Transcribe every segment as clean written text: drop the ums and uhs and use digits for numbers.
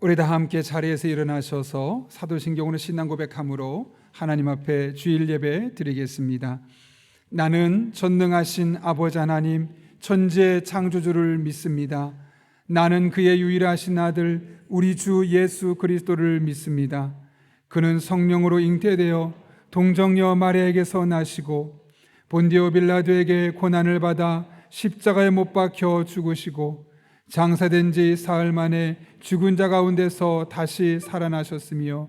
우리 다 함께 자리에서 일어나셔서 사도신경으로 신앙 고백함으로 하나님 앞에 주일 예배 드리겠습니다. 나는 전능하신 아버지 하나님 천지의 창조주를 믿습니다. 나는 그의 유일하신 아들 우리 주 예수 그리스도를 믿습니다. 그는 성령으로 잉태되어 동정녀 마리아에게서 나시고 본디오 빌라도에게 고난을 받아 십자가에 못 박혀 죽으시고 장사된 지 사흘 만에 죽은 자 가운데서 다시 살아나셨으며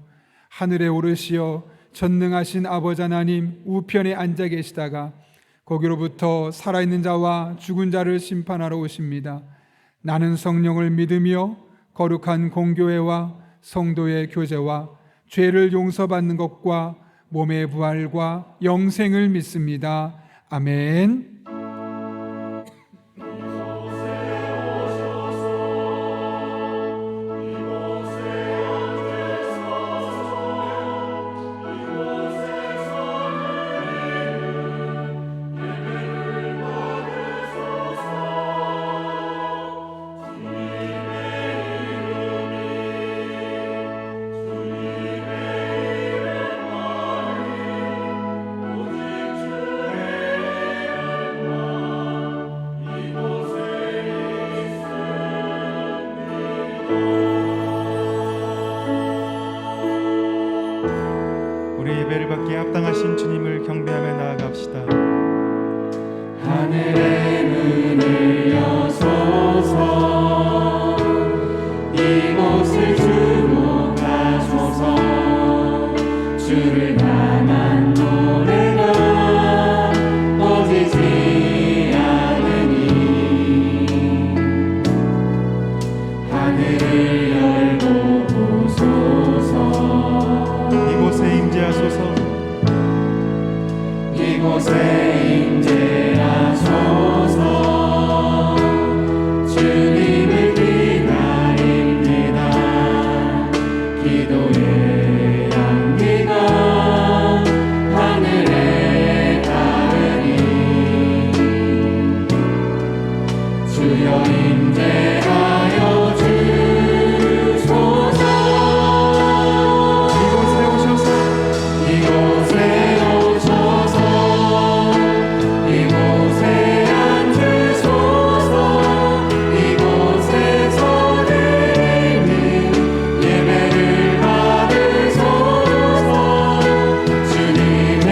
하늘에 오르시어 전능하신 아버지 하나님 우편에 앉아 계시다가 거기로부터 살아있는 자와 죽은 자를 심판하러 오십니다. 나는 성령을 믿으며 거룩한 공교회와 성도의 교제와 죄를 용서받는 것과 몸의 부활과 영생을 믿습니다. 아멘. 우리 예배를 받기에 합당하신 주님을 경배하며 나아갑시다. 하늘의 문을 여소서 이곳을 주목하소서 주를 향한 노래가 꺼지지 않으니 하늘을 열고 보소서 이곳에 임재하소서 이곳에 임재하소서 주님을 기다립니다. 기도의 향기가 하늘에 닿으니 주여 임재하여 주소서. 이곳에 오셔서 이곳에 앉으소서. 이곳에서 드리는 예배를 받으소서. 주님의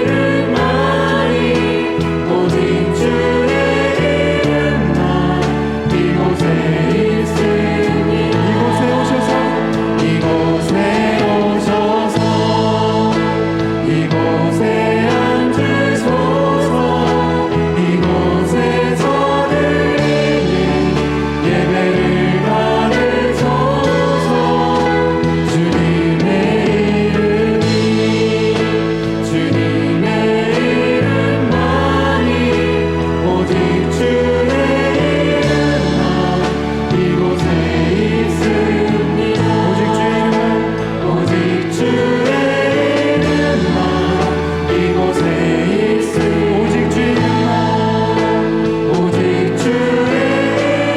이름만이 오직 주의 이름만 이곳에 있으니 이곳에 오셔서 이곳에 앉으소서. 이곳에서 드리는 예배를 받으소서. 주님의 이름만이 오직 주의 이름만 이곳에 있습니다. 오직 주의 이름만 이곳에 있습니다. 오직 주의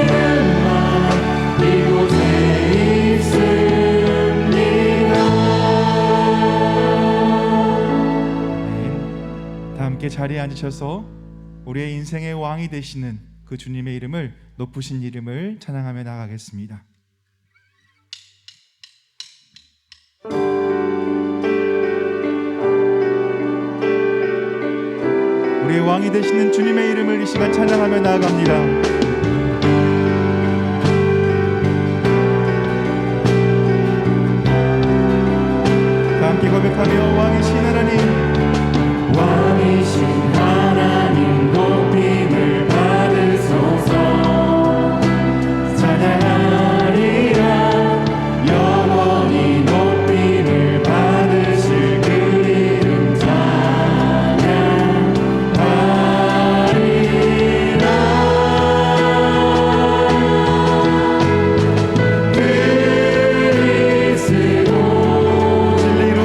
이름만 이곳에 있습니다. 다 함께 자리에 앉으셔서 우리의 인생의 왕이 되시는 그 주님의 이름을 높으신 이름을 찬양하며 나가겠습니다. 우리의 왕이 되시는 주님의 이름을 이 시간 찬양하며 나아갑니다. 다 함께 고백하며 왕이신 하나님 왕이신 하나님 높임을 받으소서. 찬양하리라 영원히 높임을 받으실 그 이름 찬양하리라. 그리스도 진리로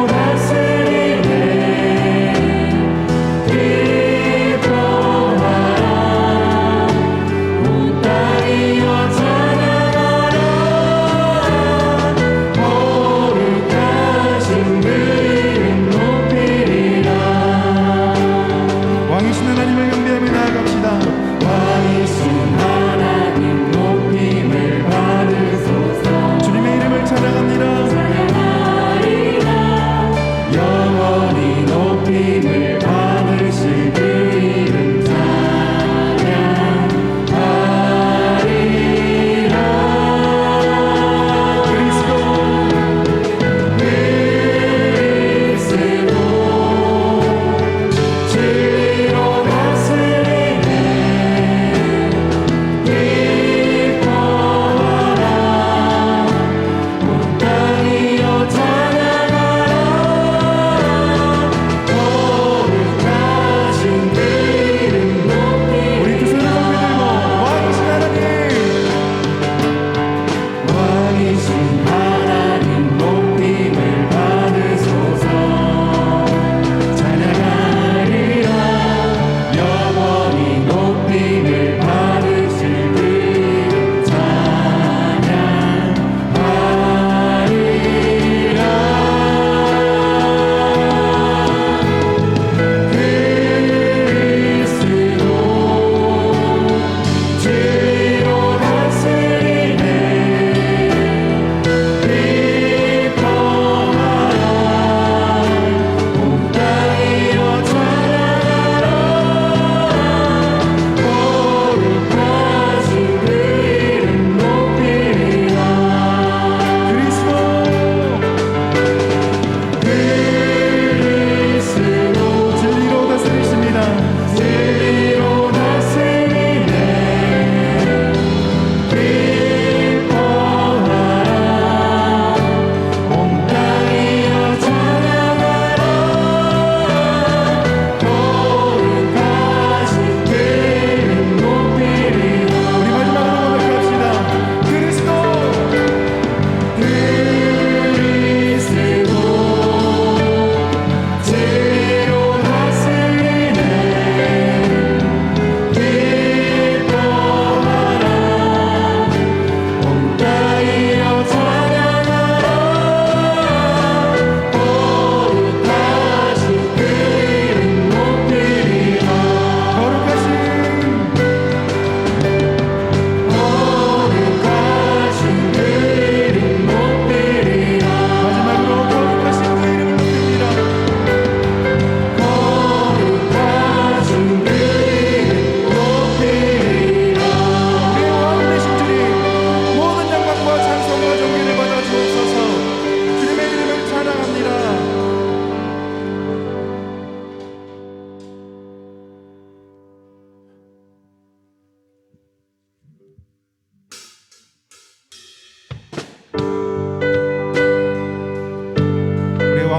다스리네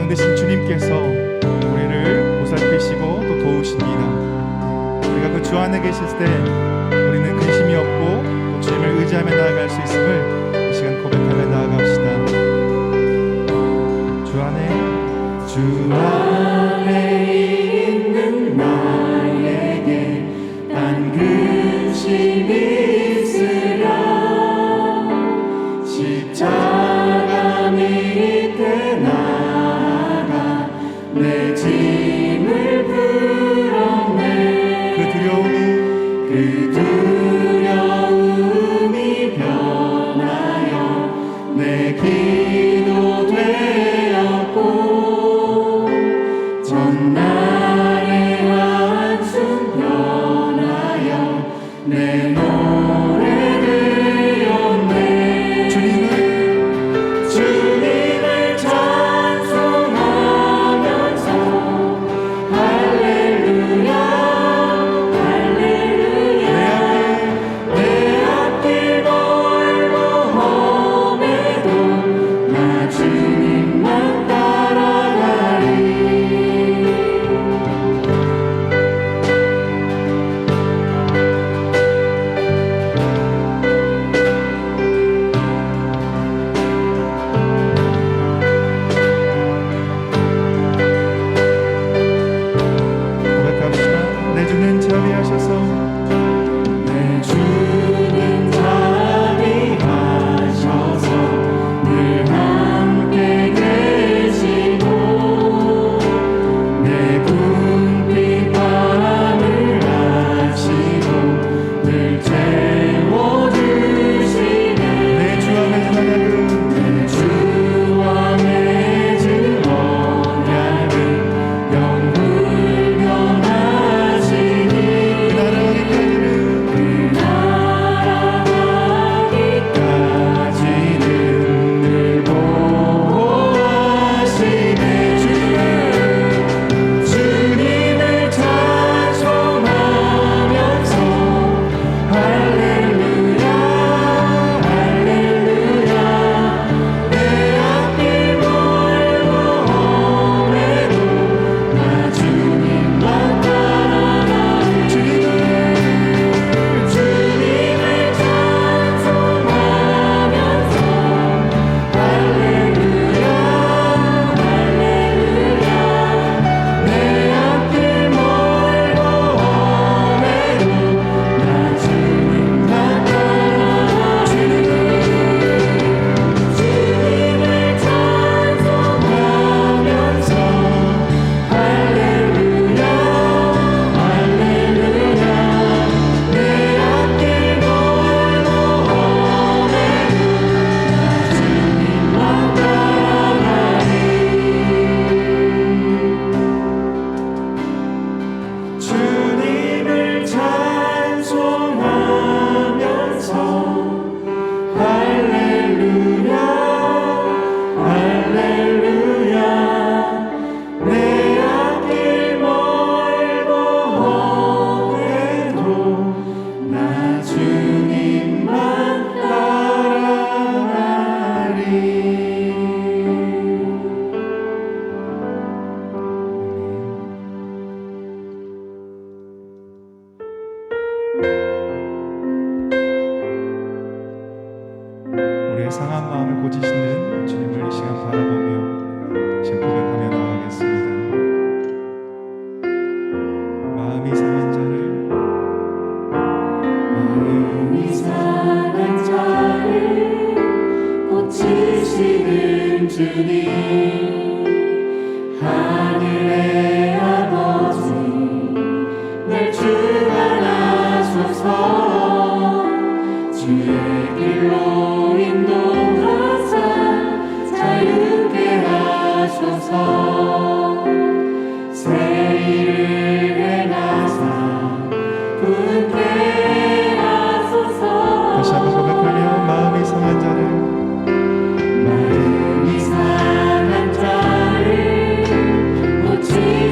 왕 되신 주님께서 우리를 보살피시고 또 도우십니다. 우리가 그 주 안에 계실 때 우리는 근심이 없고 또 주님을 의지하며 나아갈 수 있음을 이 시간 고백하며 나아갑시다. 주 안에 있는 나에게 단 근심이 있으랴 십자가 밑에 나아가 내 짐을 풀었네 그 두려움이 변하여 내 기도 되었고 전날의 한숨 변하여 내 노래 되었네 주님을 찬송하면서 할렐루야 할렐루야 내 앞길 멀고 험해도 나 주님만 따라가리 고백합시다. 내 주는 자비하셔서 내 주는 자비하셔서 늘 함께 계시고 내 궁핍 밤을 아시고 늘 채워주시네 내 주와 맺은 언약은 내 주와 맺은 언약은 영불변하시니 그 나라가기까지는 늘 보호하시네 주님을 찬송하면서 할렐루야 할렐루야 내 앞길 멀고 험해도 나 주님만 따라가리 주님을 찬송하면서 할렐루야 할렐루야 내 앞길 멀고 험해도 나 주님만 따라가리 주님을 찬송하면서 할렐루야 할렐루야 내 앞길 멀고 험해도 나 주님만 따라가리 주님을 찬송하면서 할렐루야 할렐루야 내 앞길 멀고 험해도 나 주님만 따라가리 우리의 상한 마음을 고치시는 주님을 이 시간 바라보며 지금 고백하며 나아가겠습니다. 마음이 상한 자를 마음이 상한 자를 고치시는 주님 하늘의 아버지 날 주관하소서 주의 길로 인도하사 자유케 하소서 새 일을 행하사 굳게 하소서 다시 한번 고백하며 마음이 상한 자를 마음이 상한 자를 고치시는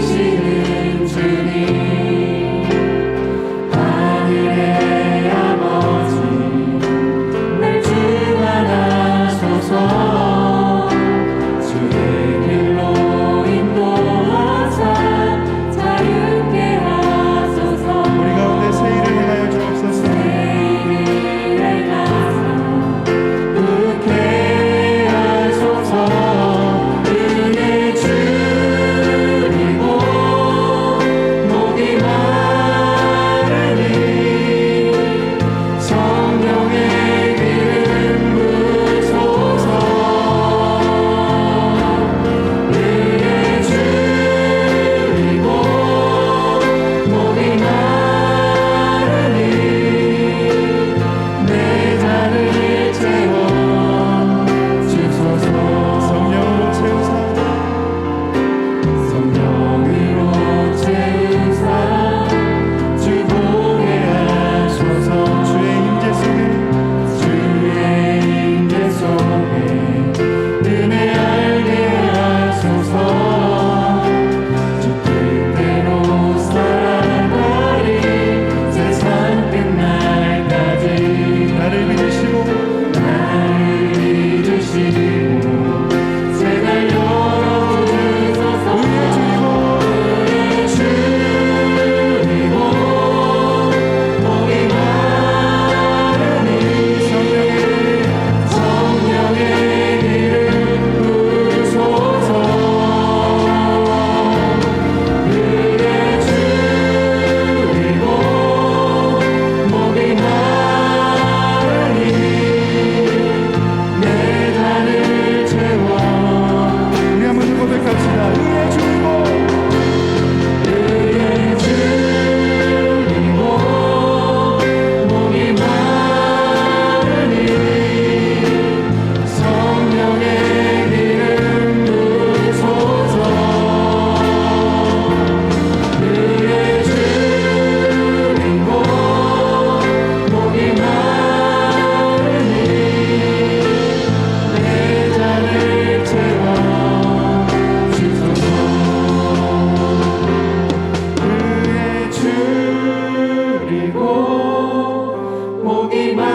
목이 마르니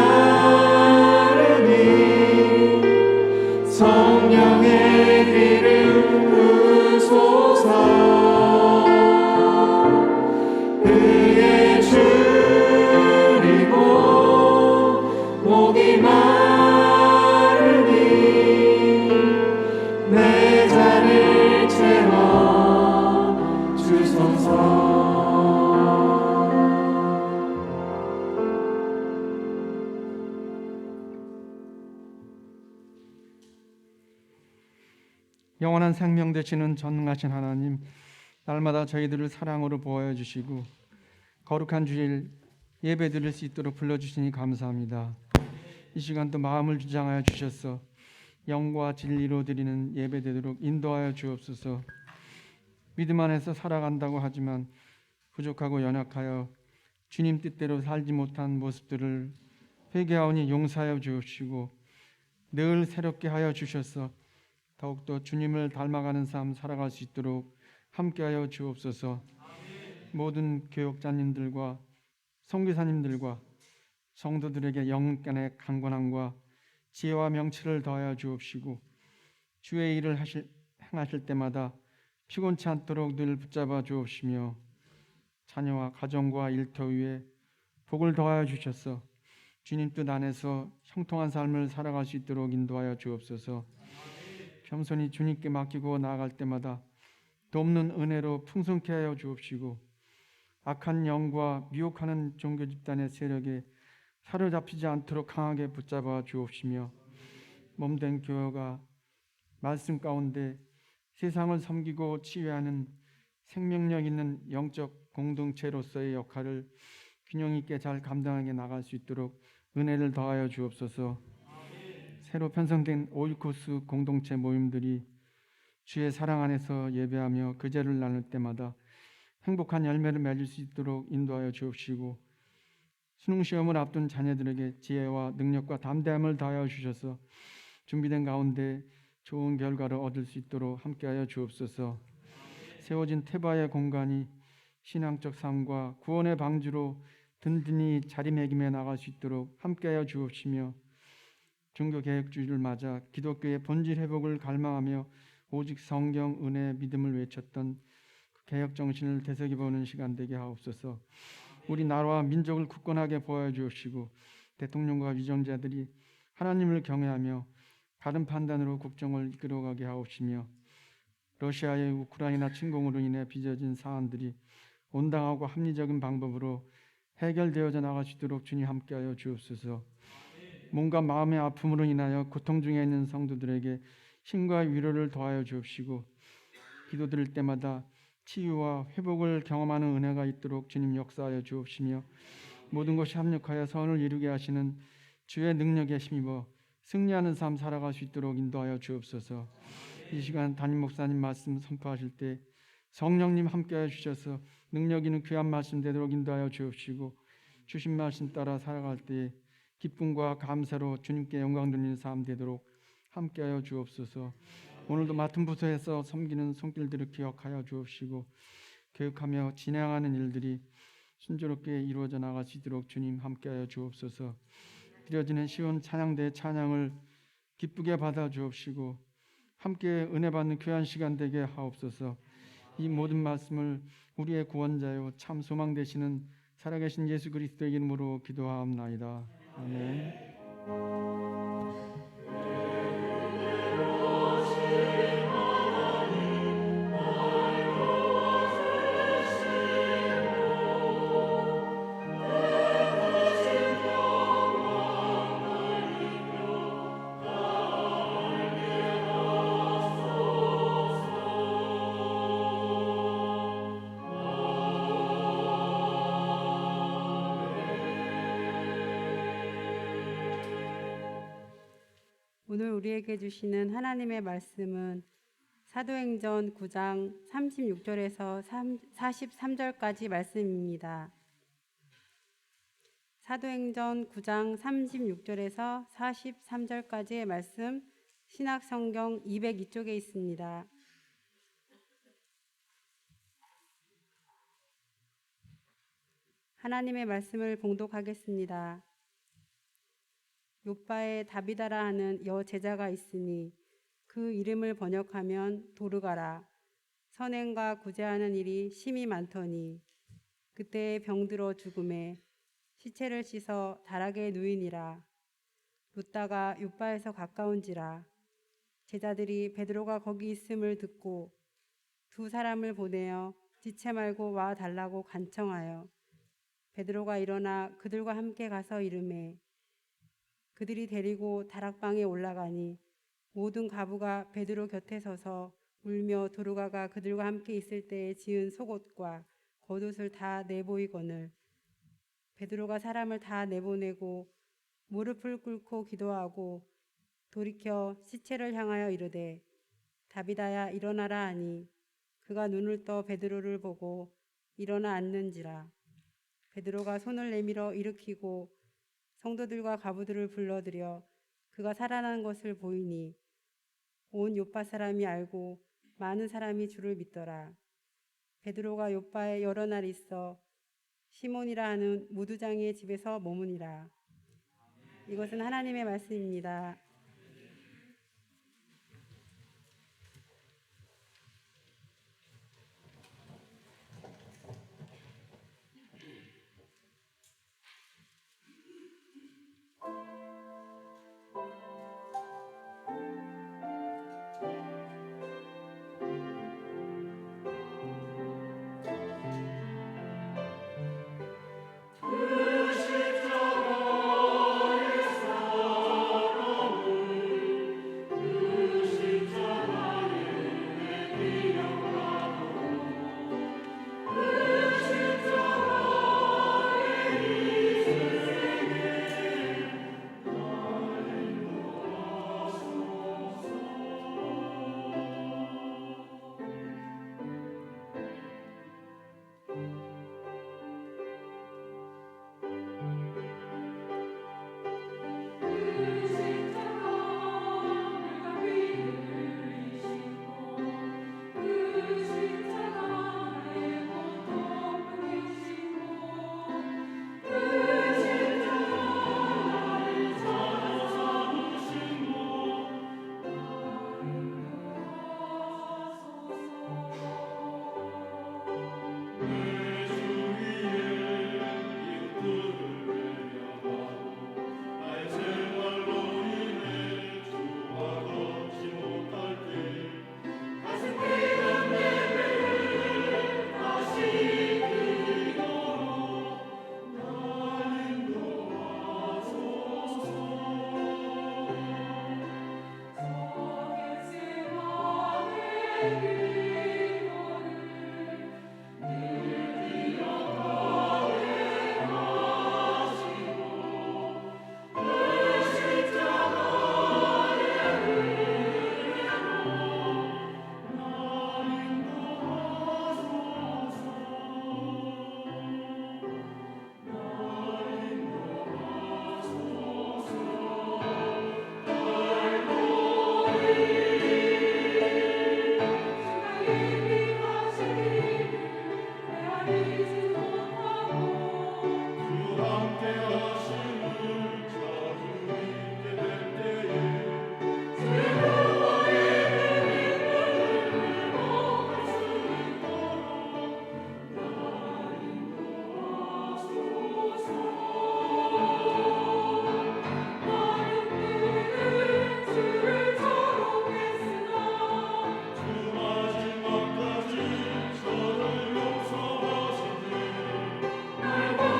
성령의 귀를 부소서. 그의 줄이고 목이 마르니 내 잔을 채워 주소서. 영원한 생명 되시는 전능하신 하나님, 날마다 저희들을 사랑으로 보호해 주시고 거룩한 주일 예배 드릴 수 있도록 불러주시니 감사합니다. 이 시간도 마음을 주장하여 주셔서 영과 진리로 드리는 예배 되도록 인도하여 주옵소서. 믿음 안에서 살아간다고 하지만 부족하고 연약하여 주님 뜻대로 살지 못한 모습들을 회개하오니 용서하여 주옵시고 늘 새롭게 하여 주셔서 더욱더 주님을 닮아가는 삶 살아갈 수 있도록 함께하여 주옵소서. 모든 교역자님들과 선교사님들과 성도들에게 영간의 강건함과 지혜와 명철을 더하여 주옵시고 주의 일을 행하실 때마다 피곤치 않도록 늘 붙잡아 주옵시며 자녀와 가정과 일터 위에 복을 더하여 주셔서 주님 뜻 안에서 형통한 삶을 살아갈 수 있도록 인도하여 주옵소서. 겸손히 주님께 맡기고 나아갈 때마다 돕는 은혜로 풍성케 하여 주옵시고 악한 영과 미혹하는 종교 집단의 세력에 사로잡히지 않도록 강하게 붙잡아 주옵시며 몸된 교회가 말씀 가운데 세상을 섬기고 치유하는 생명력 있는 영적 공동체로서의 역할을 균형 있게 잘 감당하게 나갈 수 있도록 은혜를 더하여 주옵소서. 새로 편성된 오이코스 공동체 모임들이 주의 사랑 안에서 예배하며 그제를 나눌 때마다 행복한 열매를 맺을 수 있도록 인도하여 주옵시고 수능시험을 앞둔 자녀들에게 지혜와 능력과 담대함을 다하여 주셔서 준비된 가운데 좋은 결과를 얻을 수 있도록 함께하여 주옵소서. 세워진 태바의 공간이 신앙적 삶과 구원의 방주로 든든히 자리매김해 나갈 수 있도록 함께하여 주옵시며 종교개혁주의를 맞아 기독교의 본질 회복을 갈망하며 오직 성경, 은혜, 믿음을 외쳤던 그 개혁 정신을 되새겨보는 시간 되게 하옵소서. 우리 나라와 민족을 굳건하게 보호해 주옵시고 대통령과 위정자들이 하나님을 경외하며 바른 판단으로 국정을 이끌어가게 하옵시며 러시아의 우크라이나 침공으로 인해 빚어진 사안들이 온당하고 합리적인 방법으로 해결되어져 나갈 수 있도록 주님 함께하여 주옵소서. 몸과 마음의 아픔으로 인하여 고통 중에 있는 성도들에게 힘과 위로를 더하여 주옵시고 기도 드릴 때마다 치유와 회복을 경험하는 은혜가 있도록 주님 역사하여 주옵시며 모든 것이 합력하여 선을 이루게 하시는 주의 능력에 힘입어 승리하는 삶 살아갈 수 있도록 인도하여 주옵소서. 이 시간 담임 목사님 말씀 선포하실 때 성령님 함께하여 주셔서 능력 있는 귀한 말씀 되도록 인도하여 주옵시고 주신 말씀 따라 살아갈 때 기쁨과 감사로 주님께 영광 돌리는 삶 되도록 함께하여 주옵소서. 오늘도 맡은 부서에서 섬기는 손길들을 기억하여 주옵시고 교육하며 진행하는 일들이 순조롭게 이루어져 나갈 수 있도록 주님 함께하여 주옵소서. 드려지는 시온 찬양대의 찬양을 기쁘게 받아 주옵시고 함께 은혜 받는 귀한 시간 되게 하옵소서. 이 모든 말씀을 우리의 구원자요 참 소망 되시는 살아계신 예수 그리스도의 이름으로 기도하옵나이다. 아멘. 오늘 우리에게 주시는 하나님의 말씀은 사도행전 9장 36절에서 43절까지 말씀입니다. 사도행전 9장 36절에서 43절까지의 말씀 신약성경 202쪽에 있습니다. 하나님의 말씀을 봉독하겠습니다. 욥바에 다비다라 하는 여 제자가 있으니 그 이름을 번역하면 도르가라. 선행과 구제하는 일이 심히 많더니 그때 병들어 죽음에 시체를 씻어 다락에 누이니라. 룻다가 욥바에서 가까운지라. 제자들이 베드로가 거기 있음을 듣고 두 사람을 보내어 지체 말고 와 달라고 간청하여 베드로가 일어나 그들과 함께 가서 이르매 그들이 데리고 다락방에 올라가니 모든 가부가 베드로 곁에 서서 울며 도르가가 그들과 함께 있을 때에 지은 속옷과 겉옷을 다 내보이거늘 베드로가 사람을 다 내보내고 무릎을 꿇고 기도하고 돌이켜 시체를 향하여 이르되 다비다야 일어나라 하니 그가 눈을 떠 베드로를 보고 일어나 앉는지라. 베드로가 손을 내밀어 일으키고 성도들과 가부들을 불러들여 그가 살아난 것을 보이니 온 욥바 사람이 알고 많은 사람이 주를 믿더라. 베드로가 욥바에 여러 날 있어 시몬이라 하는 무두장이의 집에서 머무니라. 이것은 하나님의 말씀입니다.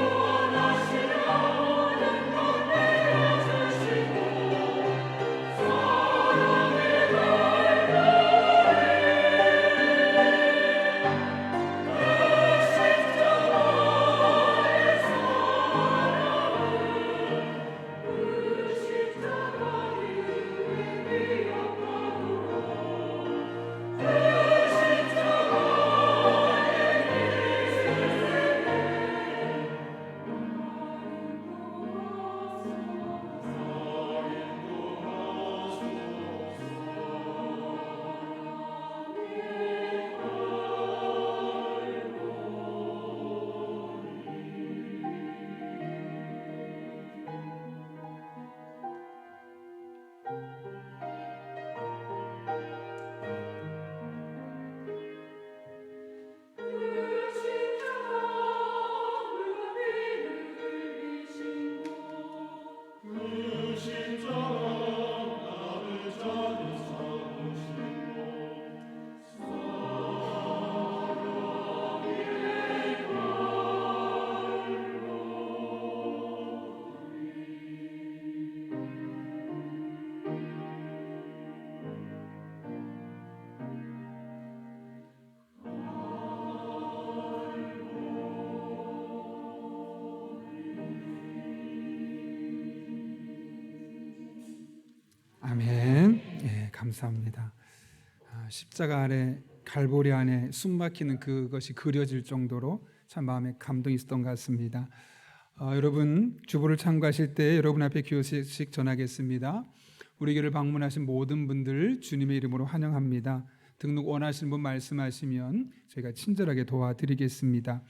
원하시라 감사합니다. 십자가 아래 갈보리 안에 숨막히는 그것이 그려질 정도로 참 마음에 감동이 있었던 것 같습니다. 여러분 주보를 참고하실 때 여러분 앞에 교회식 전하겠습니다. 우리 교회를 방문하신 모든 분들 주님의 이름으로 환영합니다. 등록 원하시는 분 말씀하시면 저희가 친절하게 도와드리겠습니다.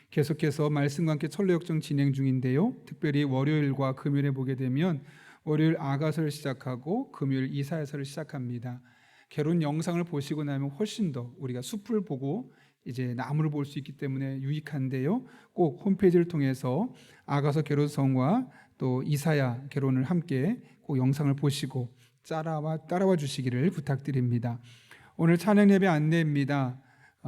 계속해서 말씀과 함께 철로역정 진행 중인데요. 특별히 월요일과 금요일에 보게 되면 월요일 아가서를 시작하고 금요일 이사야서를 시작합니다. 결혼 영상을 보시고 나면 훨씬 더 우리가 숲을 보고 이제 나무를 볼 수 있기 때문에 유익한데요. 꼭 홈페이지를 통해서 아가서 결혼성과 또 이사야 결혼을 함께 꼭 영상을 보시고 따라와 주시기를 부탁드립니다. 오늘 찬양 예배 안내입니다.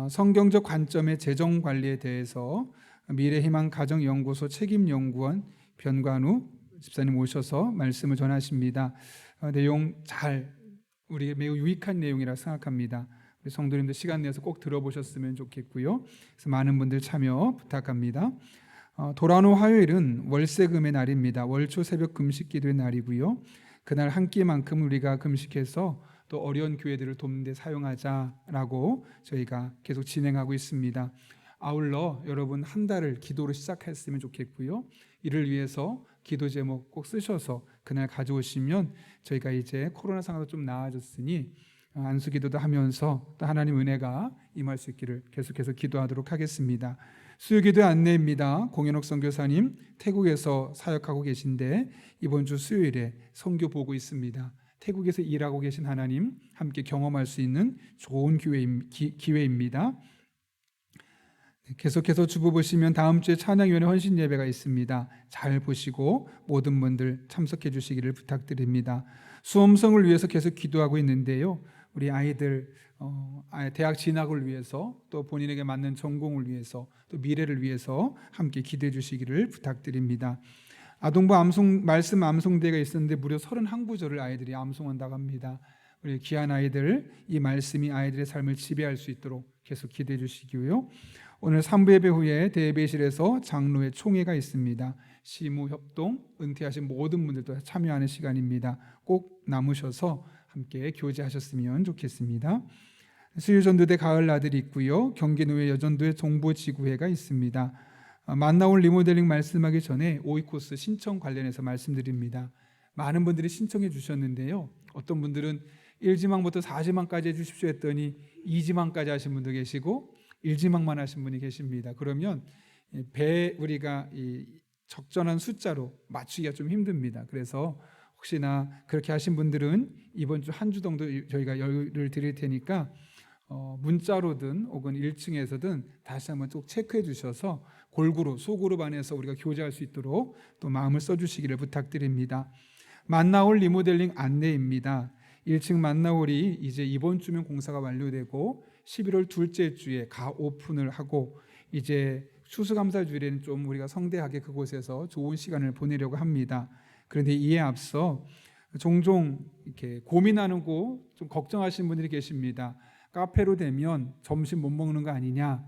성경적 관점의 재정 관리에 대해서 미래희망 가정연구소 책임연구원 변관우 집사님 오셔서 말씀을 전하십니다. 내용 우리에게 매우 유익한 내용이라 생각합니다. 우리 성도님들 시간 내서 꼭 들어보셨으면 좋겠고요. 그래서 많은 분들 참여 부탁합니다. 돌아오는 화요일은 월세금의 날입니다. 월초 새벽 금식 기도의 날이고요. 그날 한 끼만큼 우리가 금식해서 또 어려운 교회들을 돕는 데 사용하자라고 저희가 계속 진행하고 있습니다. 아울러 여러분 한 달을 기도로 시작했으면 좋겠고요. 이를 위해서 기도 제목 꼭 쓰셔서 그날 가져오시면 저희가 이제 코로나 상황도 좀 나아졌으니 안수기도도 하면서 또 하나님 은혜가 임할 수 있기를 계속해서 기도하도록 하겠습니다. 수요기도 안내입니다. 공연옥 선교사님 태국에서 사역하고 계신데 이번 주 수요일에 선교 보고 있습니다. 태국에서 일하고 계신 하나님 함께 경험할 수 있는 좋은 기회입니다. 계속해서 주보 보시면 다음 주에 찬양위원회 헌신 예배가 있습니다. 잘 보시고 모든 분들 참석해 주시기를 부탁드립니다. 수험성을 위해서 계속 기도하고 있는데요. 우리 아이들 대학 진학을 위해서 또 본인에게 맞는 전공을 위해서 또 미래를 위해서 함께 기도해 주시기를 부탁드립니다. 아동부 말씀 암송대회가 있었는데 무려 31구절을 아이들이 암송한다고 합니다. 우리 귀한 아이들 이 말씀이 아이들의 삶을 지배할 수 있도록 계속 기도해 주시고요. 오늘 3부 예배 후에 대예배실에서 장로회 총회가 있습니다. 시무 협동 은퇴하신 모든 분들도 참여하는 시간입니다. 꼭 남으셔서 함께 교제하셨으면 좋겠습니다. 수유전도대 가을 나들이 있고요. 경기노회 여전도회 동부지구회가 있습니다. 만나올 리모델링 말씀하기 전에 오이코스 신청 관련해서 말씀드립니다. 많은 분들이 신청해 주셨는데요. 어떤 분들은 1지망부터 4지망까지 해주십시오 했더니 2지망까지 하신 분도 계시고 1지망만 하신 분이 계십니다. 그러면 우리가 이 적절한 숫자로 맞추기가 좀 힘듭니다. 그래서 혹시나 그렇게 하신 분들은 이번 주 한 주 정도 저희가 여유를 드릴 테니까 문자로든 혹은 1층에서든 다시 한번 꼭 체크해 주셔서 골고루 소그룹 안에서 우리가 교제할 수 있도록 또 마음을 써주시기를 부탁드립니다. 만나올 리모델링 안내입니다. 1층 만나올이 이제 이번 주면 공사가 완료되고 11월 둘째 주에 오픈을 하고 이제 추수감사 주일에는 좀 우리가 성대하게 그곳에서 좋은 시간을 보내려고 합니다. 그런데 이에 앞서 종종 이렇게 고민하고 좀 걱정하시는 분들이 계십니다. 카페로 되면 점심 못 먹는 거 아니냐?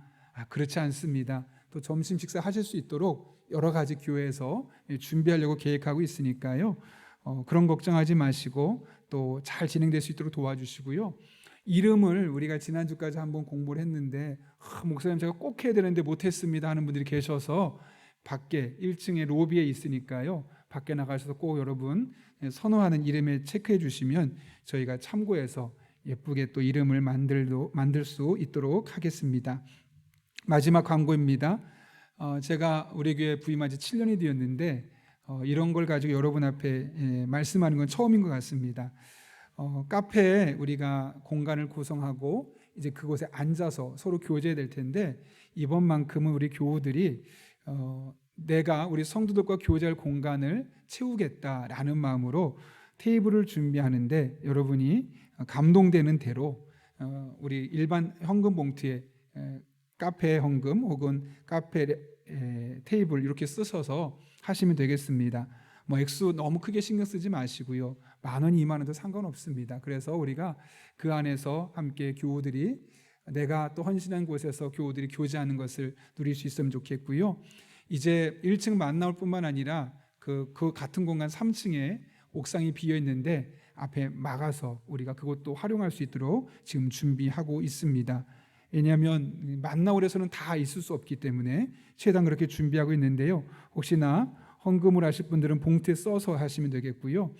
그렇지 않습니다. 또 점심 식사 하실 수 있도록 여러 가지 교회에서 준비하려고 계획하고 있으니까요. 그런 걱정하지 마시고 또 잘 진행될 수 있도록 도와주시고요. 이름을 우리가 지난주까지 한번 공부를 했는데 목사님 제가 꼭 해야 되는데 못했습니다 하는 분들이 계셔서 밖에 1층에 로비에 있으니까요. 밖에 나가셔서 꼭 여러분 선호하는 이름에 체크해 주시면 저희가 참고해서 예쁘게 또 이름을 만들 수 있도록 하겠습니다. 마지막 광고입니다. 제가 우리 교회 부임한 지 7년이 되었는데 이런 걸 가지고 여러분 앞에 말씀하는 건 처음인 것 같습니다. 카페에 우리가 공간을 구성하고 이제 그곳에 앉아서 서로 교제해야 될 텐데 이번만큼은 우리 교우들이 내가 우리 성도들과 교제할 공간을 채우겠다라는 마음으로 테이블을 준비하는데 여러분이 감동되는 대로 우리 일반 현금 봉투에 카페 현금 혹은 카페 테이블 이렇게 쓰셔서 하시면 되겠습니다. 액수 너무 크게 신경 쓰지 마시고요. 10,000원, 20,000원도 상관없습니다. 그래서 우리가 그 안에서 함께 교우들이 내가 또 헌신한 곳에서 교우들이 교제하는 것을 누릴 수 있으면 좋겠고요. 이제 1층 만나올 뿐만 아니라 그 같은 공간 3층에 옥상이 비어 있는데 앞에 막아서 우리가 그것도 활용할 수 있도록 지금 준비하고 있습니다. 왜냐하면 만나홀에서는 다 있을 수 없기 때문에 최대한 그렇게 준비하고 있는데요. 혹시나 헌금을 하실 분들은 봉투에 써서 하시면 되겠고요.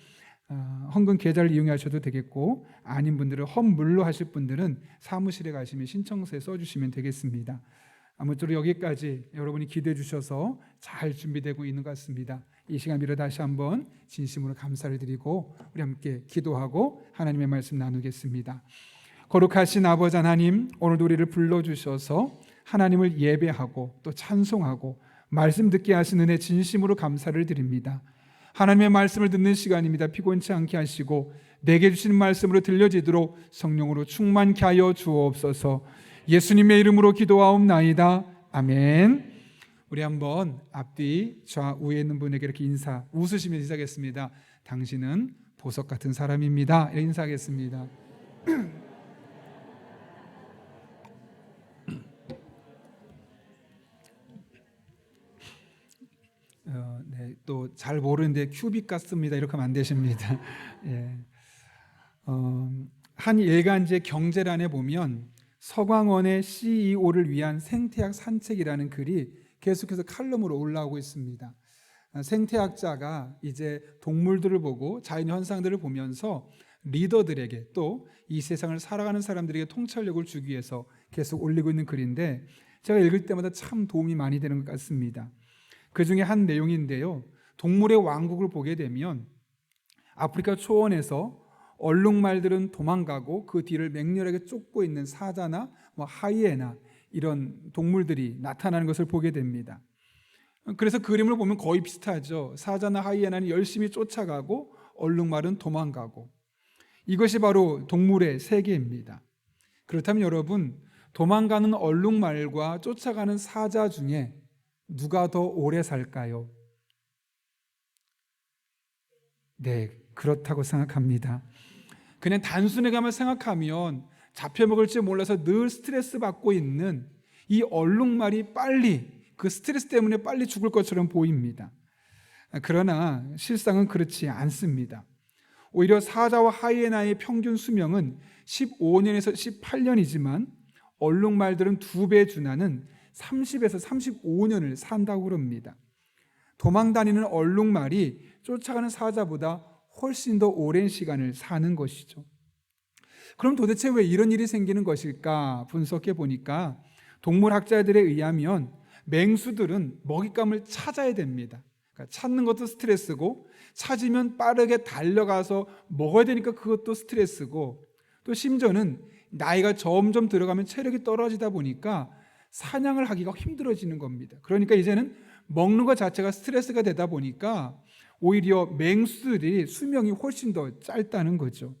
헌금 계좌를 이용하셔도 되겠고, 아닌 분들은 헌물로 하실 분들은 사무실에 가시면 신청서에 써주시면 되겠습니다. 아무쪼록 여기까지 여러분이 기대해 주셔서 잘 준비되고 있는 것 같습니다. 이 시간 빌어 다시 한번 진심으로 감사를 드리고 우리 함께 기도하고 하나님의 말씀 나누겠습니다. 거룩하신 아버지 하나님, 오늘도 우리를 불러주셔서 하나님을 예배하고 또 찬송하고 말씀 듣게 하신 은혜 진심으로 감사를 드립니다. 하나님의 말씀을 듣는 시간입니다. 피곤치 않게 하시고 내게 주신 말씀으로 들려지도록 성령으로 충만케 하여 주옵소서. 예수님의 이름으로 기도하옵나이다. 아멘. 우리 한번 앞뒤 좌우에 있는 분에게 이렇게 웃으시면서 인사하겠습니다. 당신은 보석 같은 사람입니다. 이렇게 인사하겠습니다. 네, 또 잘 모르는데 큐빅 같습니다. 이렇게 하면 안 되십니다. 예. 한 일간지 경제란에 보면 서광원의 CEO를 위한 생태학 산책이라는 글이 계속해서 칼럼으로 올라오고 있습니다. 생태학자가 이제 동물들을 보고 자연 현상들을 보면서 리더들에게 또 이 세상을 살아가는 사람들에게 통찰력을 주기 위해서 계속 올리고 있는 글인데 제가 읽을 때마다 참 도움이 많이 되는 것 같습니다. 그 중에 한 내용인데요. 동물의 왕국을 보게 되면 아프리카 초원에서 얼룩말들은 도망가고 그 뒤를 맹렬하게 쫓고 있는 사자나 하이에나 이런 동물들이 나타나는 것을 보게 됩니다. 그래서 그림을 보면 거의 비슷하죠. 사자나 하이에나는 열심히 쫓아가고 얼룩말은 도망가고, 이것이 바로 동물의 세계입니다. 그렇다면 여러분, 도망가는 얼룩말과 쫓아가는 사자 중에 누가 더 오래 살까요? 네, 그렇다고 생각합니다. 그냥 단순하게만 생각하면 잡혀먹을지 몰라서 늘 스트레스 받고 있는 이 얼룩말이 빨리, 그 스트레스 때문에 빨리 죽을 것처럼 보입니다. 그러나 실상은 그렇지 않습니다. 오히려 사자와 하이에나의 평균 수명은 15년에서 18년이지만 얼룩말들은 2배 준하는 30에서 35년을 산다고 그럽니다. 도망다니는 얼룩말이 쫓아가는 사자보다 훨씬 더 오랜 시간을 사는 것이죠. 그럼 도대체 왜 이런 일이 생기는 것일까 분석해 보니까 동물학자들에 의하면 맹수들은 먹잇감을 찾아야 됩니다. 그러니까 찾는 것도 스트레스고, 찾으면 빠르게 달려가서 먹어야 되니까 그것도 스트레스고, 또 심지어는 나이가 점점 들어가면 체력이 떨어지다 보니까 사냥을 하기가 힘들어지는 겁니다. 그러니까 이제는 먹는 것 자체가 스트레스가 되다 보니까 오히려 맹수들이 수명이 훨씬 더 짧다는 거죠.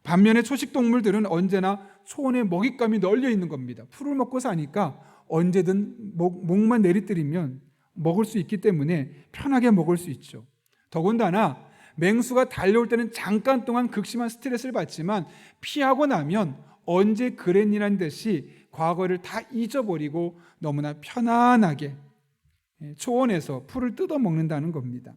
반면에 초식동물들은 언제나 초원에 먹잇감이 널려 있는 겁니다. 풀을 먹고 사니까 언제든 목만 내리뜨리면 먹을 수 있기 때문에 편하게 먹을 수 있죠. 더군다나 맹수가 달려올 때는 잠깐 동안 극심한 스트레스를 받지만 피하고 나면 언제 그랬니라는 듯이 과거를 다 잊어버리고 너무나 편안하게 초원에서 풀을 뜯어 먹는다는 겁니다.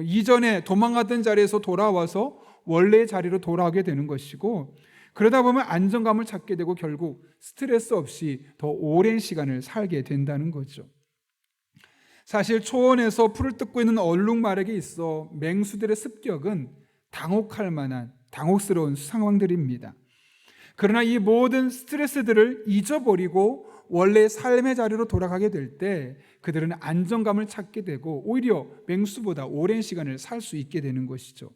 이전에 도망가던 자리에서 돌아와서 원래의 자리로 돌아오게 되는 것이고, 그러다 보면 안정감을 찾게 되고 결국 스트레스 없이 더 오랜 시간을 살게 된다는 거죠. 사실 초원에서 풀을 뜯고 있는 얼룩말에게 있어 맹수들의 습격은 당혹할 만한 당혹스러운 상황들입니다. 그러나 이 모든 스트레스들을 잊어버리고 원래 삶의 자리로 돌아가게 될 때 그들은 안정감을 찾게 되고 오히려 맹수보다 오랜 시간을 살 수 있게 되는 것이죠.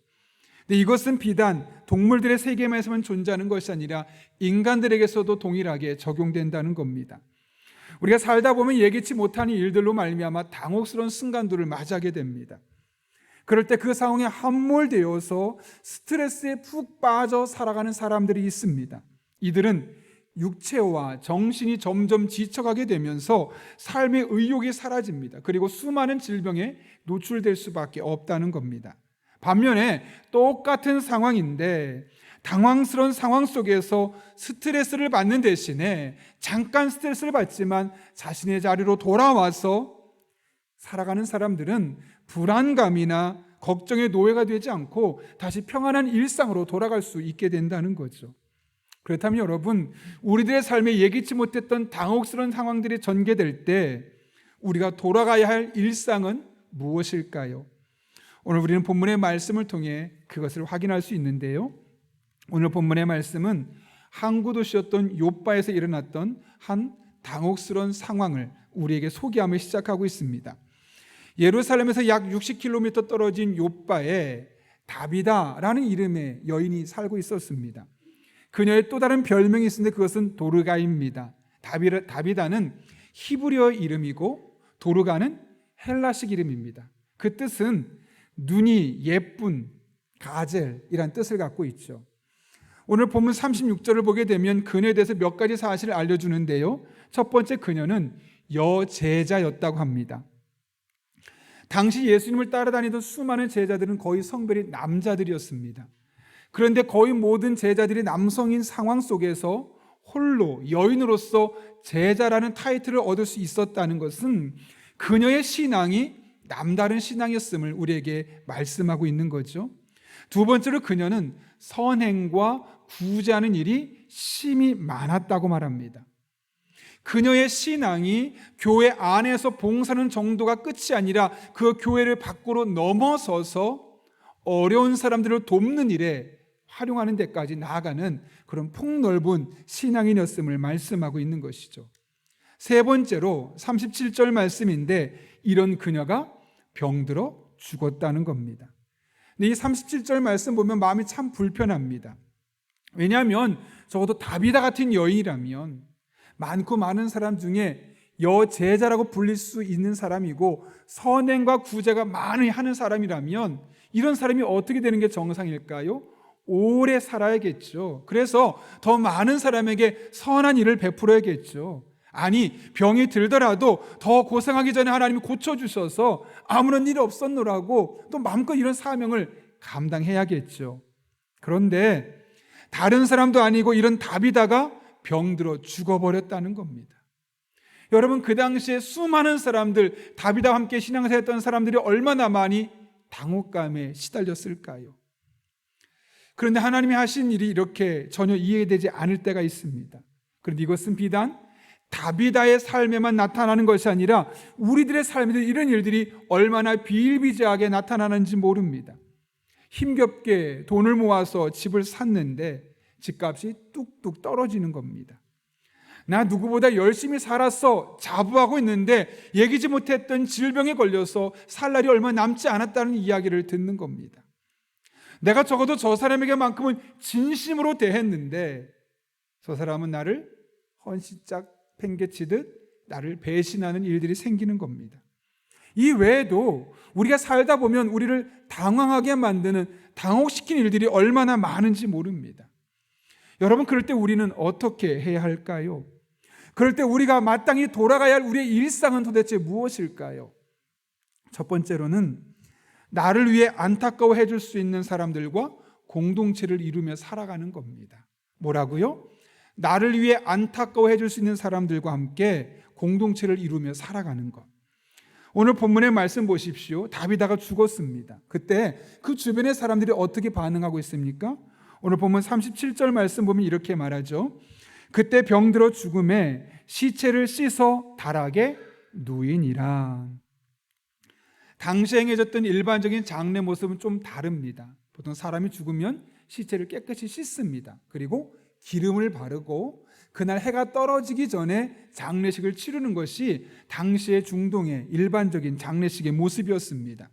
근데 이것은 비단 동물들의 세계에서만 존재하는 것이 아니라 인간들에게서도 동일하게 적용된다는 겁니다. 우리가 살다 보면 예기치 못한 일들로 말미암아 당혹스러운 순간들을 맞이하게 됩니다. 그럴 때 그 상황에 함몰되어서 스트레스에 푹 빠져 살아가는 사람들이 있습니다. 이들은 육체와 정신이 점점 지쳐가게 되면서 삶의 의욕이 사라집니다. 그리고 수많은 질병에 노출될 수밖에 없다는 겁니다. 반면에 똑같은 상황인데 당황스러운 상황 속에서 스트레스를 받는 대신에 잠깐 스트레스를 받지만 자신의 자리로 돌아와서 살아가는 사람들은 불안감이나 걱정의 노예가 되지 않고 다시 평안한 일상으로 돌아갈 수 있게 된다는 거죠. 그렇다면 여러분, 우리들의 삶에 예기치 못했던 당혹스러운 상황들이 전개될 때 우리가 돌아가야 할 일상은 무엇일까요? 오늘 우리는 본문의 말씀을 통해 그것을 확인할 수 있는데요. 오늘 본문의 말씀은 항구 도시였던 욥바에서 일어났던 한 당혹스러운 상황을 우리에게 소개하며 시작하고 있습니다. 예루살렘에서 약 60km 떨어진 욥바에 다비다라는 이름의 여인이 살고 있었습니다. 그녀의 또 다른 별명이 있는데 그것은 도르가입니다. 다비다는 히브리어 이름이고 도르가는 헬라식 이름입니다. 그 뜻은 눈이 예쁜 가젤이란 뜻을 갖고 있죠. 오늘 본문 36절을 보게 되면 그녀에 대해서 몇 가지 사실을 알려주는데요. 첫 번째, 그녀는 여제자였다고 합니다. 당시 예수님을 따라다니던 수많은 제자들은 거의 성별이 남자들이었습니다. 그런데 거의 모든 제자들이 남성인 상황 속에서 홀로 여인으로서 제자라는 타이틀을 얻을 수 있었다는 것은 그녀의 신앙이 남다른 신앙이었음을 우리에게 말씀하고 있는 거죠. 두 번째로 그녀는 선행과 구제하는 일이 심히 많았다고 말합니다. 그녀의 신앙이 교회 안에서 봉사하는 정도가 끝이 아니라 그 교회를 밖으로 넘어서서 어려운 사람들을 돕는 일에 활용하는 데까지 나아가는 그런 폭넓은 신앙인이었음을 말씀하고 있는 것이죠. 세 번째로 37절 말씀인데 이런 그녀가 병들어 죽었다는 겁니다. 근데 이 37절 말씀 보면 마음이 참 불편합니다. 왜냐하면 적어도 다비다 같은 여인이라면 많고 많은 사람 중에 여제자라고 불릴 수 있는 사람이고 선행과 구제가 많이 하는 사람이라면 이런 사람이 어떻게 되는 게 정상일까요? 오래 살아야겠죠. 그래서 더 많은 사람에게 선한 일을 베풀어야겠죠. 아니, 병이 들더라도 더 고생하기 전에 하나님이 고쳐주셔서 아무런 일이 없었노라고 또 마음껏 이런 사명을 감당해야겠죠. 그런데 다른 사람도 아니고 이런 다비다가 병들어 죽어버렸다는 겁니다. 여러분, 그 당시에 수많은 사람들, 다비다와 함께 신앙생활했던 사람들이 얼마나 많이 당혹감에 시달렸을까요? 그런데 하나님이 하신 일이 이렇게 전혀 이해되지 않을 때가 있습니다. 그런데 이것은 비단 다비다의 삶에만 나타나는 것이 아니라 우리들의 삶에도 이런 일들이 얼마나 비일비재하게 나타나는지 모릅니다. 힘겹게 돈을 모아서 집을 샀는데 집값이 뚝뚝 떨어지는 겁니다. 나 누구보다 열심히 살았어 자부하고 있는데 예기치 못했던 질병에 걸려서 살 날이 얼마 남지 않았다는 이야기를 듣는 겁니다. 내가 적어도 저 사람에게만큼은 진심으로 대했는데 저 사람은 나를 헌시짝 팽개치듯 나를 배신하는 일들이 생기는 겁니다. 이 외에도 우리가 살다 보면 우리를 당황하게 만드는 당혹시키는 일들이 얼마나 많은지 모릅니다. 여러분, 그럴 때 우리는 어떻게 해야 할까요? 그럴 때 우리가 마땅히 돌아가야 할 우리의 일상은 도대체 무엇일까요? 첫 번째로는 나를 위해 안타까워해 줄 수 있는 사람들과 공동체를 이루며 살아가는 겁니다. 뭐라고요? 나를 위해 안타까워해 줄 수 있는 사람들과 함께 공동체를 이루며 살아가는 것. 오늘 본문의 말씀 보십시오. 다비다가 죽었습니다. 그때 그 주변의 사람들이 어떻게 반응하고 있습니까? 오늘 본문 37절 말씀 보면 이렇게 말하죠. 그때 병들어 죽음에 시체를 씻어 다락에 누이니라. 당시에 행해졌던 일반적인 장례 모습은 좀 다릅니다. 보통 사람이 죽으면 시체를 깨끗이 씻습니다. 그리고 기름을 바르고 그날 해가 떨어지기 전에 장례식을 치르는 것이 당시의 중동의 일반적인 장례식의 모습이었습니다.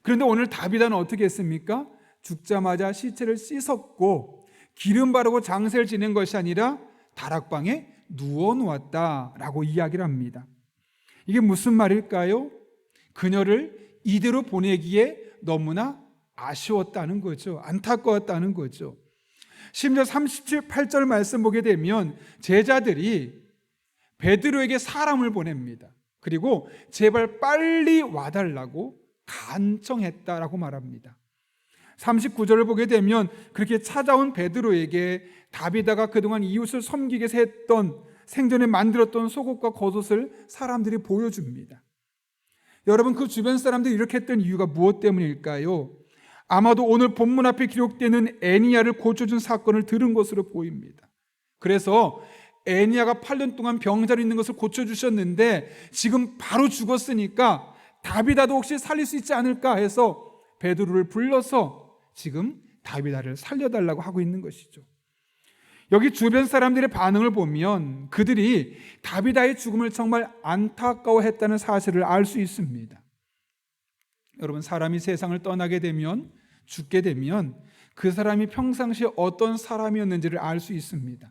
그런데 오늘 다비다는 어떻게 했습니까? 죽자마자 시체를 씻었고 기름 바르고 장세를 지낸 것이 아니라 다락방에 누워 놓았다라고 이야기를 합니다. 이게 무슨 말일까요? 그녀를 이대로 보내기에 너무나 아쉬웠다는 거죠. 안타까웠다는 거죠. 심지어 38절 말씀 보게 되면 제자들이 베드로에게 사람을 보냅니다. 그리고 제발 빨리 와달라고 간청했다라고 말합니다. 39절을 보게 되면 그렇게 찾아온 베드로에게 다비다가 그동안 이웃을 섬기기 위해서 했던 생전에 만들었던 속옷과 겉옷을 사람들이 보여줍니다. 여러분, 그 주변 사람들이 이렇게 했던 이유가 무엇 때문일까요? 아마도 오늘 본문 앞에 기록되는 애니야를 고쳐준 사건을 들은 것으로 보입니다. 그래서 애니야가 8년 동안 병자로 있는 것을 고쳐주셨는데 지금 바로 죽었으니까 다비다도 혹시 살릴 수 있지 않을까 해서 베드로를 불러서 지금 다비다를 살려달라고 하고 있는 것이죠. 여기 주변 사람들의 반응을 보면 그들이 다비다의 죽음을 정말 안타까워했다는 사실을 알 수 있습니다. 여러분, 사람이 세상을 떠나게 되면, 죽게 되면 그 사람이 평상시에 어떤 사람이었는지를 알 수 있습니다.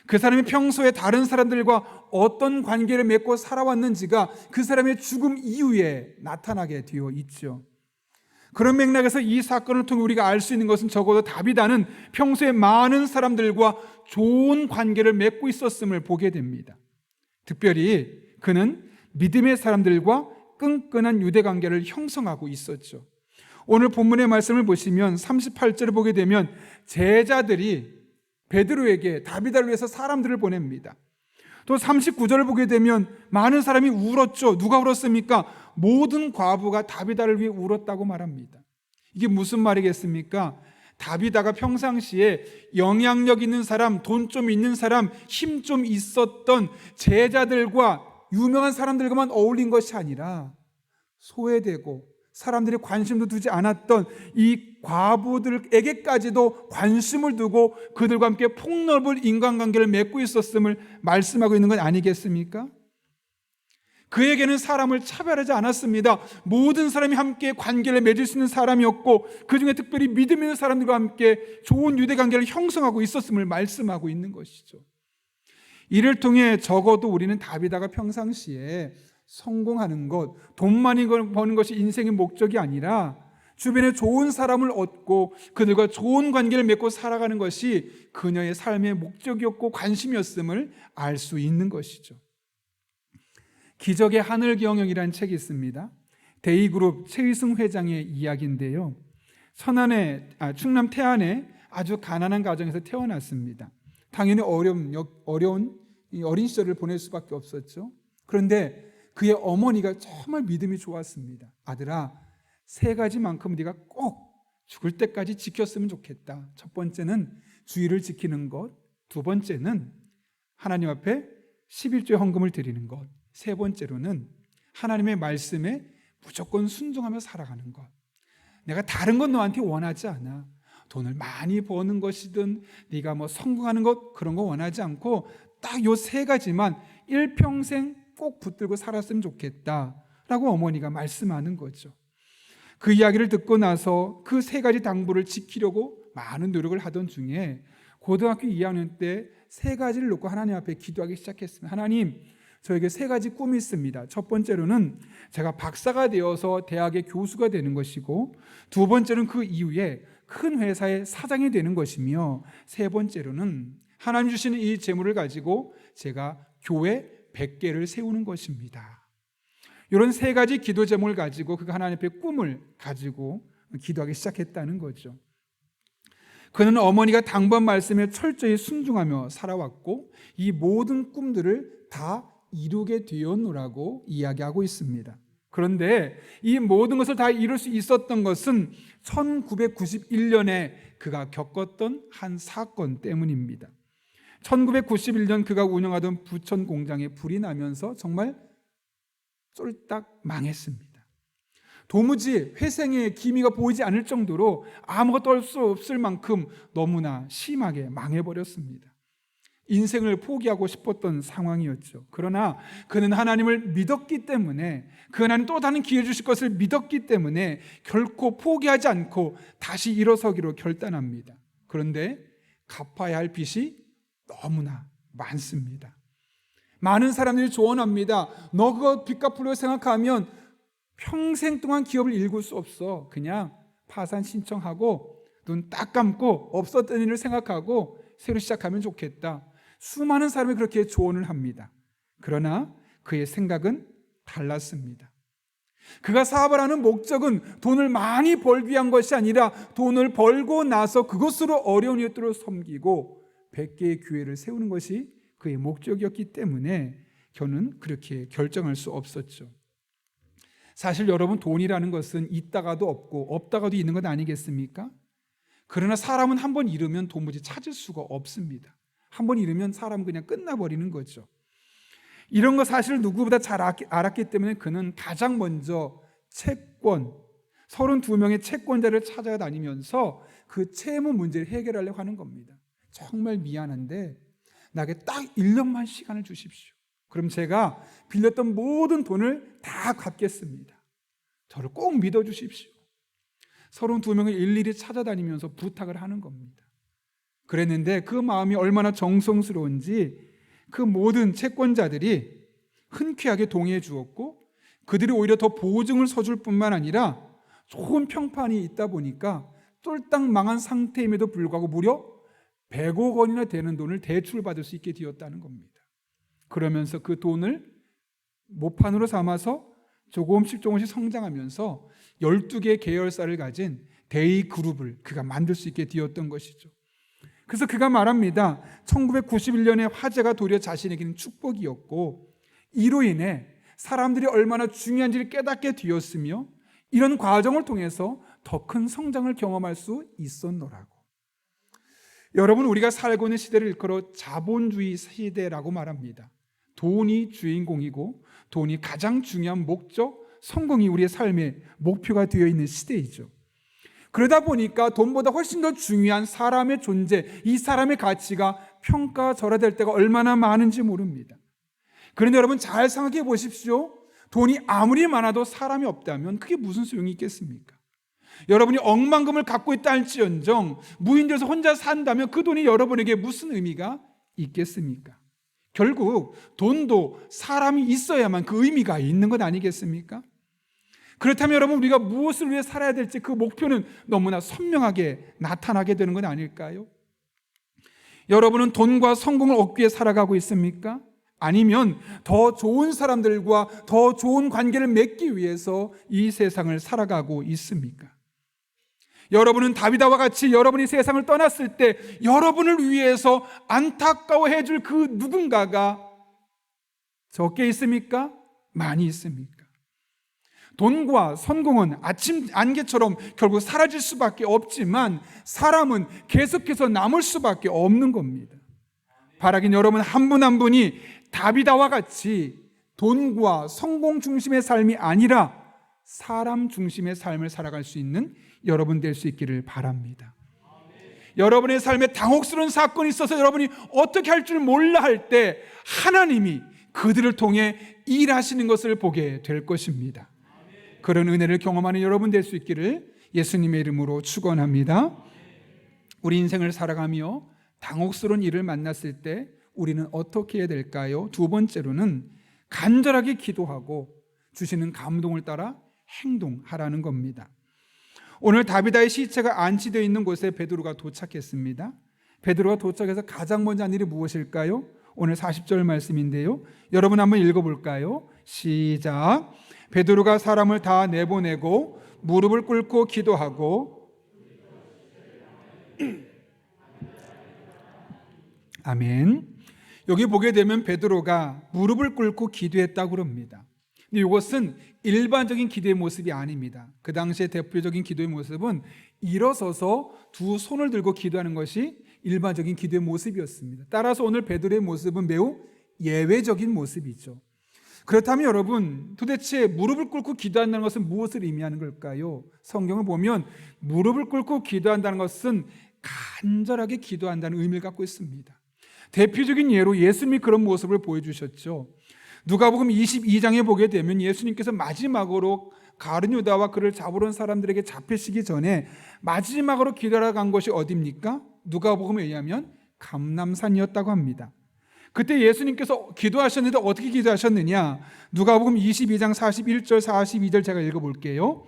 그 사람이 평소에 다른 사람들과 어떤 관계를 맺고 살아왔는지가 그 사람의 죽음 이후에 나타나게 되어 있죠. 그런 맥락에서 이 사건을 통해 우리가 알 수 있는 것은 적어도 다비다는 평소에 많은 사람들과 좋은 관계를 맺고 있었음을 보게 됩니다. 특별히 그는 믿음의 사람들과 끈끈한 유대 관계를 형성하고 있었죠. 오늘 본문의 말씀을 보시면 38절을 보게 되면 제자들이 베드로에게 다비다를 위해서 사람들을 보냅니다. 또 39절을 보게 되면 많은 사람이 울었죠. 누가 울었습니까? 모든 과부가 다비다를 위해 울었다고 말합니다. 이게 무슨 말이겠습니까? 다비다가 평상시에 영향력 있는 사람, 돈 좀 있는 사람, 힘 좀 있었던 제자들과 유명한 사람들과만 어울린 것이 아니라 소외되고 사람들이 관심도 두지 않았던 이 과부들에게까지도 관심을 두고 그들과 함께 폭넓은 인간관계를 맺고 있었음을 말씀하고 있는 건 아니겠습니까? 그에게는 사람을 차별하지 않았습니다. 모든 사람이 함께 관계를 맺을 수 있는 사람이었고 그 중에 특별히 믿음 있는 사람들과 함께 좋은 유대관계를 형성하고 있었음을 말씀하고 있는 것이죠. 이를 통해 적어도 우리는 다비다가 평상시에 성공하는 것, 돈 많이 버는 것이 인생의 목적이 아니라 주변에 좋은 사람을 얻고 그들과 좋은 관계를 맺고 살아가는 것이 그녀의 삶의 목적이었고 관심이었음을 알 수 있는 것이죠. 기적의 하늘 경영이라는 책이 있습니다. 데이그룹 최의승 회장의 이야기인데요. 충남 태안의 아주 가난한 가정에서 태어났습니다. 당연히 어려운 어린 시절을 보낼 수밖에 없었죠. 그런데 그의 어머니가 정말 믿음이 좋았습니다. 아들아, 3가지만큼 네가 꼭 죽을 때까지 지켰으면 좋겠다. 첫 번째는 주의를 지키는 것, 두 번째는 하나님 앞에 11조의 헌금을 드리는 것, 세 번째로는 하나님의 말씀에 무조건 순종하며 살아가는 것. 내가 다른 건 너한테 원하지 않아. 돈을 많이 버는 것이든 네가 성공하는 것, 그런 거 원하지 않고 딱 요 3가지만 일평생 꼭 붙들고 살았으면 좋겠다라고 어머니가 말씀하는 거죠. 그 이야기를 듣고 나서 그 3가지 당부를 지키려고 많은 노력을 하던 중에 고등학교 2학년 때 3가지를 놓고 하나님 앞에 기도하기 시작했습니다. 하나님, 저에게 3가지 꿈이 있습니다. 첫 번째로는 제가 박사가 되어서 대학의 교수가 되는 것이고, 두 번째로는 그 이후에 큰 회사의 사장이 되는 것이며, 세 번째로는 하나님 주시는 이 재물을 가지고 제가 교회 100개를 세우는 것입니다. 이런 3가지 기도 제목을 가지고 그가 하나님 앞에 꿈을 가지고 기도하기 시작했다는 거죠. 그는 어머니가 당부한 말씀에 철저히 순종하며 살아왔고 이 모든 꿈들을 다 이루게 되었노라고 이야기하고 있습니다. 그런데 이 모든 것을 다 이룰 수 있었던 것은 1991년에 그가 겪었던 한 사건 때문입니다. 1991년 그가 운영하던 부천 공장에 불이 나면서 정말 쫄딱 망했습니다. 도무지 회생의 기미가 보이지 않을 정도로 아무것도 할 수 없을 만큼 너무나 심하게 망해버렸습니다. 인생을 포기하고 싶었던 상황이었죠. 그러나 그는 하나님을 믿었기 때문에, 그 하나님 또 다른 기회 주실 것을 믿었기 때문에 결코 포기하지 않고 다시 일어서기로 결단합니다. 그런데 갚아야 할 빚이 너무나 많습니다. 많은 사람들이 조언합니다. 너 그거 빚 갚으려고 생각하면 평생 동안 기업을 일굴 수 없어. 그냥 파산 신청하고 눈 딱 감고 없었던 일을 생각하고 새로 시작하면 좋겠다. 수많은 사람이 그렇게 조언을 합니다. 그러나 그의 생각은 달랐습니다. 그가 사업을 하는 목적은 돈을 많이 벌기 위한 것이 아니라 돈을 벌고 나서 그것으로 어려운 이웃들을 섬기고 100개의 교회를 세우는 것이 그의 목적이었기 때문에 저는 그렇게 결정할 수 없었죠. 사실 여러분, 돈이라는 것은 있다가도 없고 없다가도 있는 것 아니겠습니까? 그러나 사람은 한번 잃으면 도무지 찾을 수가 없습니다. 한번 잃으면 사람은 그냥 끝나버리는 거죠. 이런 거 사실 누구보다 잘 알았기 때문에 그는 가장 먼저 채권, 32명의 채권자를 찾아다니면서 그 채무 문제를 해결하려고 하는 겁니다. 정말 미안한데 나에게 딱 1년만 시간을 주십시오. 그럼 제가 빌렸던 모든 돈을 다 갚겠습니다. 저를 꼭 믿어주십시오. 32명을 일일이 찾아다니면서 부탁을 하는 겁니다. 그랬는데 그 마음이 얼마나 정성스러운지 그 모든 채권자들이 흔쾌하게 동의해 주었고, 그들이 오히려 더 보증을 서줄 뿐만 아니라 좋은 평판이 있다 보니까 쫄딱 망한 상태임에도 불구하고 무려 100억 원이나 되는 돈을 대출받을 수 있게 되었다는 겁니다. 그러면서 그 돈을 모판으로 삼아서 조금씩 성장하면서 12개의 계열사를 가진 데이그룹을 그가 만들 수 있게 되었던 것이죠. 그래서 그가 말합니다. 1991년에 화재가 도리어 자신에게는 축복이었고, 이로 인해 사람들이 얼마나 중요한지를 깨닫게 되었으며 이런 과정을 통해서 더 큰 성장을 경험할 수 있었노라고. 여러분, 우리가 살고 있는 시대를 일컬어 자본주의 시대라고 말합니다. 돈이 주인공이고 돈이 가장 중요한 목적, 성공이 우리의 삶의 목표가 되어 있는 시대이죠. 그러다 보니까 돈보다 훨씬 더 중요한 사람의 존재, 이 사람의 가치가 평가절하될 때가 얼마나 많은지 모릅니다. 그런데 여러분, 잘 생각해 보십시오. 돈이 아무리 많아도 사람이 없다면 그게 무슨 소용이 있겠습니까? 여러분이 억만금을 갖고 있다 할지언정 무인도에서 혼자 산다면 그 돈이 여러분에게 무슨 의미가 있겠습니까? 결국 돈도 사람이 있어야만 그 의미가 있는 것 아니겠습니까? 그렇다면 여러분, 우리가 무엇을 위해 살아야 될지 그 목표는 너무나 선명하게 나타나게 되는 건 아닐까요? 여러분은 돈과 성공을 얻기 위해 살아가고 있습니까? 아니면 더 좋은 사람들과 더 좋은 관계를 맺기 위해서 이 세상을 살아가고 있습니까? 여러분은 다윗과 같이 여러분이 세상을 떠났을 때 여러분을 위해서 안타까워해 줄 그 누군가가 적게 있습니까? 많이 있습니까? 돈과 성공은 아침 안개처럼 결국 사라질 수밖에 없지만 사람은 계속해서 남을 수밖에 없는 겁니다. 바라긴 여러분 한 분 한 분이 다윗과 같이 돈과 성공 중심의 삶이 아니라 사람 중심의 삶을 살아갈 수 있는 여러분 될 수 있기를 바랍니다. 여러분의 삶에 당혹스러운 사건이 있어서 여러분이 어떻게 할 줄 몰라 할 때 하나님이 그들을 통해 일하시는 것을 보게 될 것입니다. 그런 은혜를 경험하는 여러분 될 수 있기를 예수님의 이름으로 축원합니다. 우리 인생을 살아가며 당혹스러운 일을 만났을 때 우리는 어떻게 해야 될까요? 두 번째로는 간절하게 기도하고 주시는 감동을 따라 행동하라는 겁니다. 오늘 다비다의 시체가 안치되어 있는 곳에 베드로가 도착했습니다. 베드로가 도착해서 가장 먼저 한 일이 무엇일까요? 오늘 40절 말씀인데요. 여러분 한번 읽어볼까요? 시작. 베드로가 사람을 다 내보내고 무릎을 꿇고 기도하고 아멘. 여기 보게 되면 베드로가 무릎을 꿇고 기도했다고 그럽니다. 근데 이것은 일반적인 기도의 모습이 아닙니다. 그 당시의 대표적인 기도의 모습은 일어서서 두 손을 들고 기도하는 것이 일반적인 기도의 모습이었습니다. 따라서 오늘 베드로의 모습은 매우 예외적인 모습이죠. 그렇다면 여러분, 도대체 무릎을 꿇고 기도한다는 것은 무엇을 의미하는 걸까요? 성경을 보면 무릎을 꿇고 기도한다는 것은 간절하게 기도한다는 의미를 갖고 있습니다. 대표적인 예로 예수님이 그런 모습을 보여주셨죠. 누가복음 22장에 보게 되면 예수님께서 마지막으로 가룟 유다와 그를 잡으러 온 사람들에게 잡히시기 전에 마지막으로 기도하러 간 곳이 어디입니까? 누가복음에 의하면 감람산이었다고 합니다. 그때 예수님께서 기도하셨는데 어떻게 기도하셨느냐? 누가복음 22장 41절 42절 제가 읽어볼게요.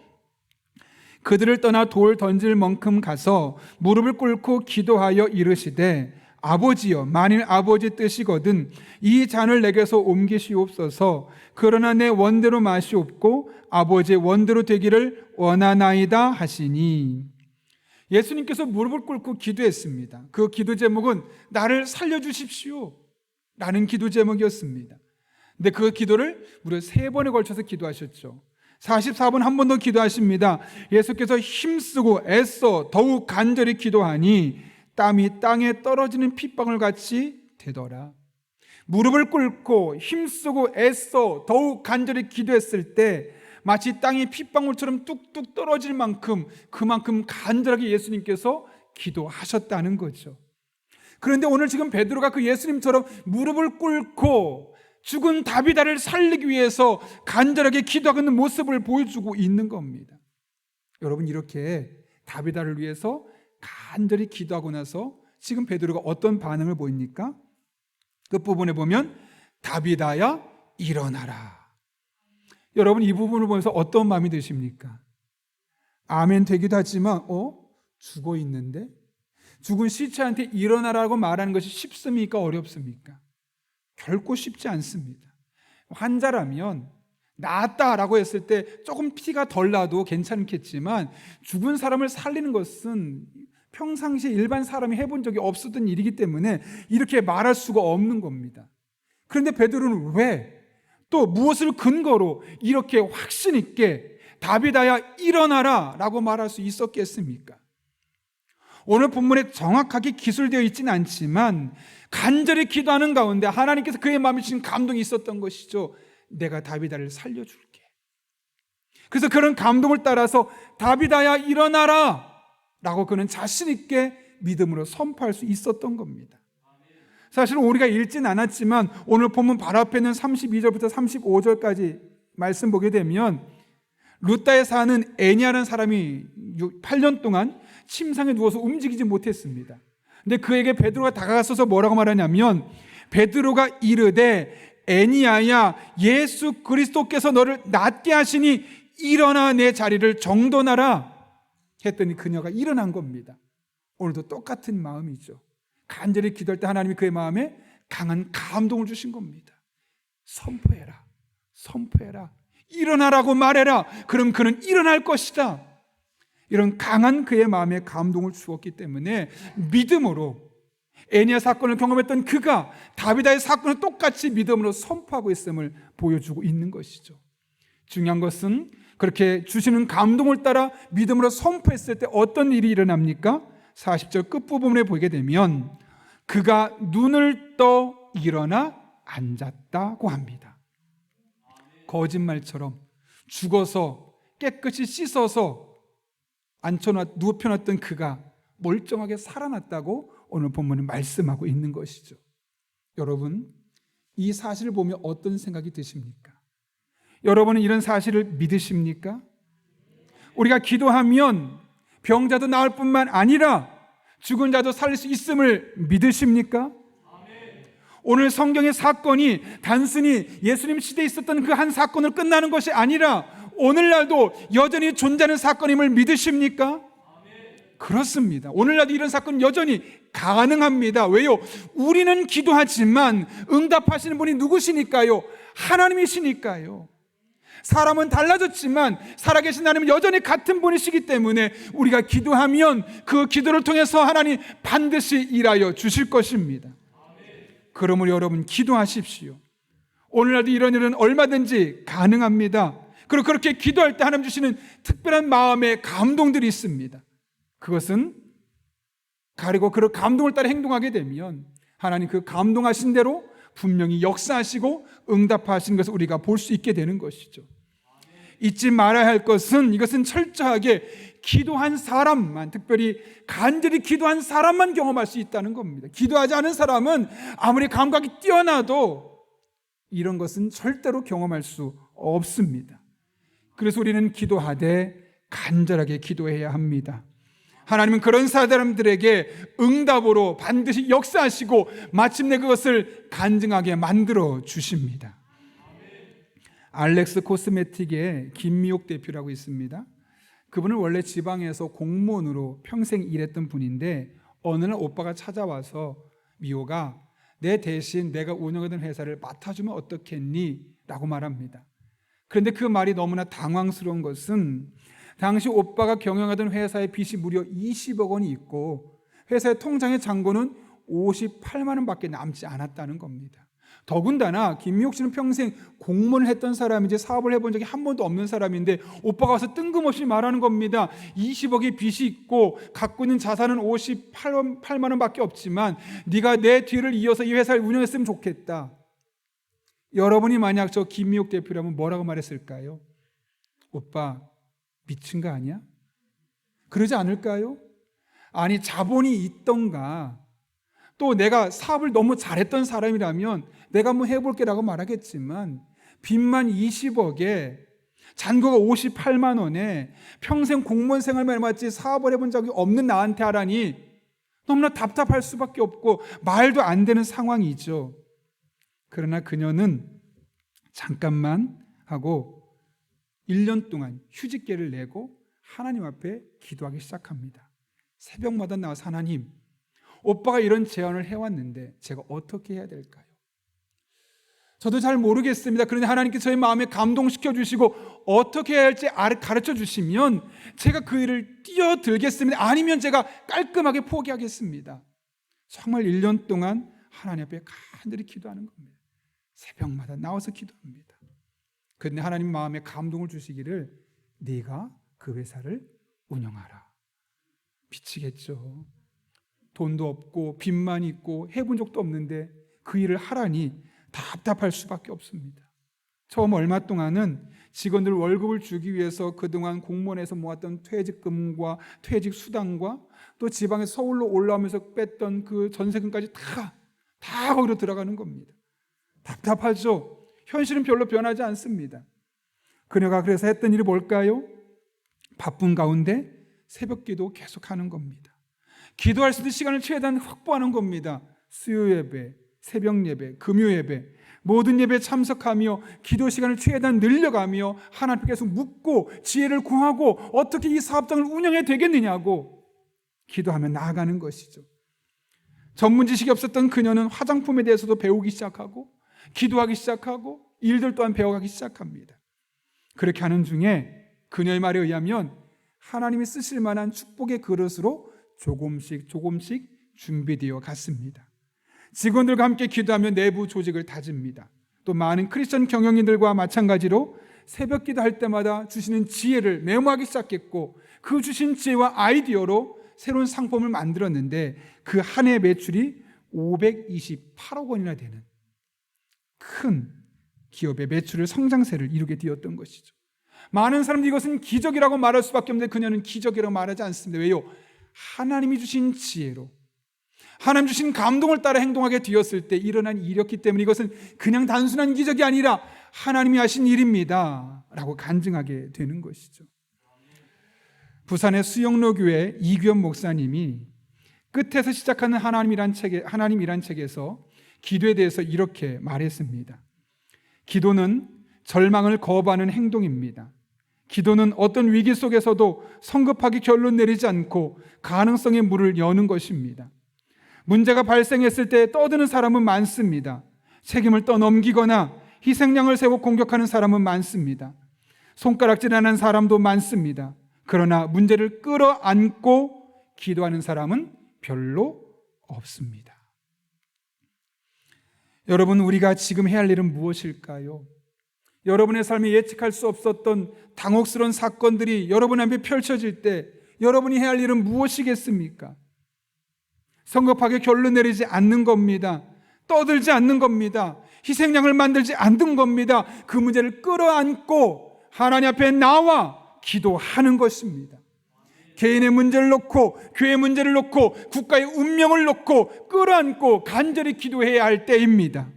그들을 떠나 돌 던질 만큼 가서 무릎을 꿇고 기도하여 이르시되 아버지여, 만일 아버지 뜻이거든 이 잔을 내게서 옮기시옵소서. 그러나 내 원대로 마시옵고 아버지의 원대로 되기를 원하나이다 하시니. 예수님께서 무릎을 꿇고 기도했습니다. 그 기도 제목은 나를 살려주십시오 라는 기도 제목이었습니다. 근데 그 기도를 무려 3번에 걸쳐서 기도하셨죠. 44분 한 번 더 기도하십니다. 예수께서 힘쓰고 애써 더욱 간절히 기도하니 땀이 땅에 떨어지는 핏방울 같이 되더라. 무릎을 꿇고 힘쓰고 애써 더욱 간절히 기도했을 때 마치 땅이 핏방울처럼 뚝뚝 떨어질 만큼 그만큼 간절하게 예수님께서 기도하셨다는 거죠. 그런데 오늘 지금 베드로가 그 예수님처럼 무릎을 꿇고 죽은 다비다를 살리기 위해서 간절하게 기도하고 있는 모습을 보여주고 있는 겁니다. 여러분, 이렇게 다비다를 위해서 간절히 기도하고 나서 지금 베드로가 어떤 반응을 보입니까? 끝부분에 보면 다비다야 일어나라. 여러분, 이 부분을 보면서 어떤 마음이 드십니까? 아멘 되기도 하지만 죽어 있는데 죽은 시체한테 일어나라고 말하는 것이 쉽습니까? 어렵습니까? 결코 쉽지 않습니다. 환자라면 나았다라고 했을 때 조금 피가 덜 나도 괜찮겠지만 죽은 사람을 살리는 것은 평상시에 일반 사람이 해본 적이 없었던 일이기 때문에 이렇게 말할 수가 없는 겁니다. 그런데 베드로는 왜 또 무엇을 근거로 이렇게 확신 있게 다비다야 일어나라 라고 말할 수 있었겠습니까? 오늘 본문에 정확하게 기술되어 있지는 않지만 간절히 기도하는 가운데 하나님께서 그의 마음에 주신 감동이 있었던 것이죠. 내가 다비다를 살려줄게. 그래서 그런 감동을 따라서 다비다야 일어나라 라고 그는 자신 있게 믿음으로 선포할 수 있었던 겁니다. 사실 우리가 읽진 않았지만 오늘 본문 바로 앞에 있는 32절부터 35절까지 말씀 보게 되면 루다에 사는 애니아라는 사람이 8년 동안 침상에 누워서 움직이지 못했습니다. 근데 그에게 베드로가 다가가서서 뭐라고 말하냐면 베드로가 이르되 애니아야 예수 그리스도께서 너를 낫게 하시니 일어나 내 자리를 정돈하라 했더니 그녀가 일어난 겁니다. 오늘도 똑같은 마음이죠. 간절히 기도할 때 하나님이 그의 마음에 강한 감동을 주신 겁니다. 선포해라, 선포해라, 일어나라고 말해라. 그럼 그는 일어날 것이다. 이런 강한 그의 마음에 감동을 주었기 때문에 믿음으로 애니아 사건을 경험했던 그가 다비다의 사건을 똑같이 믿음으로 선포하고 있음을 보여주고 있는 것이죠. 중요한 것은 그렇게 주시는 감동을 따라 믿음으로 선포했을 때 어떤 일이 일어납니까? 40절 끝부분에 보게 되면 그가 눈을 떠 일어나 앉았다고 합니다. 거짓말처럼 죽어서 깨끗이 씻어서 누워펴놨던 그가 멀쩡하게 살아났다고 오늘 본문은 말씀하고 있는 것이죠. 여러분, 이 사실을 보면 어떤 생각이 드십니까? 여러분은 이런 사실을 믿으십니까? 우리가 기도하면 병자도 나을 뿐만 아니라 죽은 자도 살릴 수 있음을 믿으십니까? 오늘 성경의 사건이 단순히 예수님 시대에 있었던 그 한 사건으로 끝나는 것이 아니라 오늘날도 여전히 존재하는 사건임을 믿으십니까? 그렇습니다. 오늘날도 이런 사건은 여전히 가능합니다. 왜요? 우리는 기도하지만 응답하시는 분이 누구시니까요? 하나님이시니까요. 사람은 달라졌지만 살아계신 하나님은 여전히 같은 분이시기 때문에 우리가 기도하면 그 기도를 통해서 하나님 반드시 일하여 주실 것입니다. 그러므로 여러분 기도하십시오. 오늘날도 이런 일은 얼마든지 가능합니다. 그리고 그렇게 기도할 때 하나님 주시는 특별한 마음의 감동들이 있습니다. 그것은 가리고 그 감동을 따라 행동하게 되면 하나님 그 감동하신 대로 분명히 역사하시고 응답하시는 것을 우리가 볼 수 있게 되는 것이죠. 잊지 말아야 할 것은 이것은 철저하게 기도한 사람만, 특별히 간절히 기도한 사람만 경험할 수 있다는 겁니다. 기도하지 않은 사람은 아무리 감각이 뛰어나도 이런 것은 절대로 경험할 수 없습니다. 그래서 우리는 기도하되 간절하게 기도해야 합니다. 하나님은 그런 사람들에게 응답으로 반드시 역사하시고 마침내 그것을 간증하게 만들어 주십니다. 알렉스 코스메틱의 김미옥 대표라고 있습니다. 그분은 원래 지방에서 공무원으로 평생 일했던 분인데 어느 날 오빠가 찾아와서 미호가 내 대신 내가 운영하던 회사를 맡아주면 어떻겠니? 라고 말합니다. 그런데 그 말이 너무나 당황스러운 것은 당시 오빠가 경영하던 회사의 빚이 무려 20억 원이 있고 회사의 통장의 잔고는 58만 원밖에 남지 않았다는 겁니다. 더군다나 김미옥 씨는 평생 공무원을 했던 사람이지 사업을 해본 적이 한 번도 없는 사람인데 오빠가 와서 뜬금없이 말하는 겁니다. 20억의 빚이 있고 갖고 있는 자산은 58만 원밖에 없지만 네가 내 뒤를 이어서 이 회사를 운영했으면 좋겠다. 여러분이 만약 저 김미옥 대표라면 뭐라고 말했을까요? 오빠 미친 거 아니야? 그러지 않을까요? 아니 자본이 있던가 또 내가 사업을 너무 잘했던 사람이라면 내가 한번 해볼게라고 말하겠지만 빚만 20억에 잔고가 58만 원에 평생 공무원 생활만 해봤지 사업을 해본 적이 없는 나한테 하라니 너무나 답답할 수밖에 없고 말도 안 되는 상황이죠. 그러나 그녀는 잠깐만 하고 1년 동안 휴직계를 내고 하나님 앞에 기도하기 시작합니다. 새벽마다 나와서 하나님, 오빠가 이런 제안을 해왔는데 제가 어떻게 해야 될까요? 저도 잘 모르겠습니다. 그런데 하나님께서 저의 마음에 감동시켜 주시고 어떻게 해야 할지 가르쳐 주시면 제가 그 일을 뛰어들겠습니다. 아니면 제가 깔끔하게 포기하겠습니다. 정말 1년 동안 하나님 앞에 간절히 기도하는 겁니다. 새벽마다 나와서 기도합니다. 그런데 하나님 마음에 감동을 주시기를 네가 그 회사를 운영하라. 미치겠죠. 돈도 없고 빚만 있고 해본 적도 없는데 그 일을 하라니 답답할 수밖에 없습니다. 처음 얼마 동안은 직원들 월급을 주기 위해서 그동안 공무원에서 모았던 퇴직금과 퇴직 수당과 또 지방에서 서울로 올라오면서 뺐던 그 전세금까지 다 거기로 들어가는 겁니다. 답답하죠. 현실은 별로 변하지 않습니다. 그녀가 그래서 했던 일이 뭘까요? 바쁜 가운데 새벽기도 계속하는 겁니다. 기도할 수 있는 시간을 최대한 확보하는 겁니다. 수요 예배, 새벽 예배, 금요 예배, 모든 예배에 참석하며 기도 시간을 최대한 늘려가며 하나님께 계속 묻고 지혜를 구하고 어떻게 이 사업장을 운영해야 되겠느냐고 기도하며 나아가는 것이죠. 전문 지식이 없었던 그녀는 화장품에 대해서도 배우기 시작하고 기도하기 시작하고 일들 또한 배워가기 시작합니다. 그렇게 하는 중에 그녀의 말에 의하면 하나님이 쓰실 만한 축복의 그릇으로 조금씩 준비되어 갔습니다. 직원들과 함께 기도하며 내부 조직을 다집니다. 또 많은 크리스천 경영인들과 마찬가지로 새벽 기도할 때마다 주시는 지혜를 메모하기 시작했고 그 주신 지혜와 아이디어로 새로운 상품을 만들었는데 그 한 해 매출이 528억 원이나 되는 큰 기업의 매출을 성장세를 이루게 되었던 것이죠. 많은 사람들이 이것은 기적이라고 말할 수밖에 없는데 그녀는 기적이라고 말하지 않습니다. 왜요? 하나님이 주신 지혜로 하나님 주신 감동을 따라 행동하게 되었을 때 일어난 일이었기 때문에 이것은 그냥 단순한 기적이 아니라 하나님이 하신 일입니다 라고 간증하게 되는 것이죠. 부산의 수영로교회 이규현 목사님이 끝에서 시작하는 하나님이란 책에서 기도에 대해서 이렇게 말했습니다. 기도는 절망을 거부하는 행동입니다. 기도는 어떤 위기 속에서도 성급하게 결론 내리지 않고 가능성의 문을 여는 것입니다. 문제가 발생했을 때 떠드는 사람은 많습니다. 책임을 떠넘기거나 희생양을 세워 공격하는 사람은 많습니다. 손가락질하는 사람도 많습니다. 그러나 문제를 끌어안고 기도하는 사람은 별로 없습니다. 여러분, 우리가 지금 해야 할 일은 무엇일까요? 여러분의 삶에 예측할 수 없었던 당혹스러운 사건들이 여러분 앞에 펼쳐질 때 여러분이 해야 할 일은 무엇이겠습니까? 성급하게 결론 내리지 않는 겁니다. 떠들지 않는 겁니다. 희생양을 만들지 않는 겁니다. 그 문제를 끌어안고 하나님 앞에 나와 기도하는 것입니다. 개인의 문제를 놓고 교회의 문제를 놓고 국가의 운명을 놓고 끌어안고 간절히 기도해야 할 때입니다.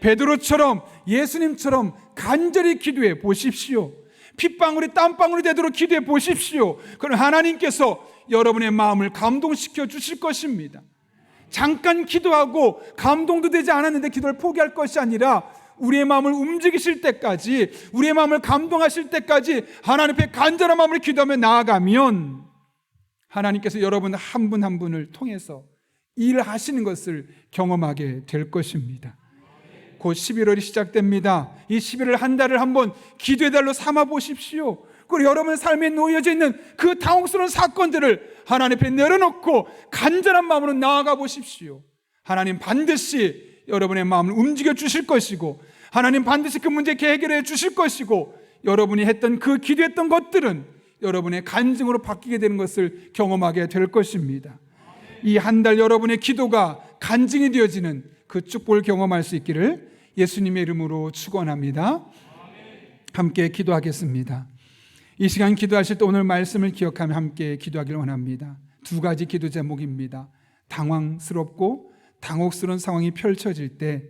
베드로처럼 예수님처럼 간절히 기도해 보십시오. 핏방울이 땀방울이 되도록 기도해 보십시오. 그럼 하나님께서 여러분의 마음을 감동시켜 주실 것입니다. 잠깐 기도하고 감동도 되지 않았는데 기도를 포기할 것이 아니라 우리의 마음을 움직이실 때까지, 우리의 마음을 감동하실 때까지 하나님 앞에 간절한 마음으로 기도하며 나아가면 하나님께서 여러분 한 분 한 분을 통해서 일하시는 것을 경험하게 될 것입니다. 곧 11월이 시작됩니다. 이 11월 한 달을 한번 기도의 달로 삼아 보십시오. 그리고 여러분의 삶에 놓여져 있는 그 당혹스러운 사건들을 하나님 앞에 내려놓고 간절한 마음으로 나아가 보십시오. 하나님 반드시 여러분의 마음을 움직여 주실 것이고, 하나님 반드시 그 문제 해결해 주실 것이고, 여러분이 했던 그 기도했던 것들은 여러분의 간증으로 바뀌게 되는 것을 경험하게 될 것입니다. 이 한 달 여러분의 기도가 간증이 되어지는 그 축복을 경험할 수 있기를 예수님의 이름으로 축원합니다. 함께 기도하겠습니다. 이 시간 기도하실 때 오늘 말씀을 기억하며 함께 기도하기를 원합니다. 두 가지 기도 제목입니다. 당황스럽고 당혹스러운 상황이 펼쳐질 때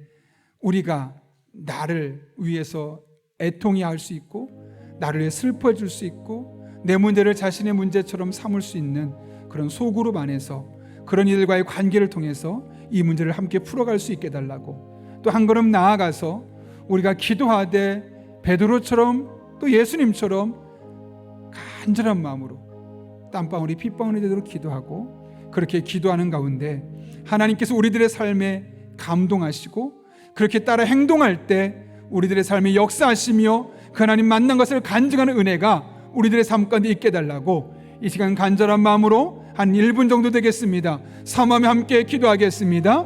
우리가 나를 위해서 애통해 할 수 있고, 나를 위해 슬퍼해 줄 수 있고, 내 문제를 자신의 문제처럼 삼을 수 있는 그런 소그룹 안에서, 그런 이들과의 관계를 통해서 이 문제를 함께 풀어갈 수 있게 해달라고, 또 한 걸음 나아가서 우리가 기도하되 베드로처럼 또 예수님처럼 간절한 마음으로 땀방울이 핏방울이 되도록 기도하고, 그렇게 기도하는 가운데 하나님께서 우리들의 삶에 감동하시고 그렇게 따라 행동할 때 우리들의 삶에 역사하시며 그 하나님 만난 것을 간증하는 은혜가 우리들의 삶 가운데 있게 해달라고, 이 시간 간절한 마음으로 한 1분 정도 되겠습니다. 삼하며 함께 기도하겠습니다.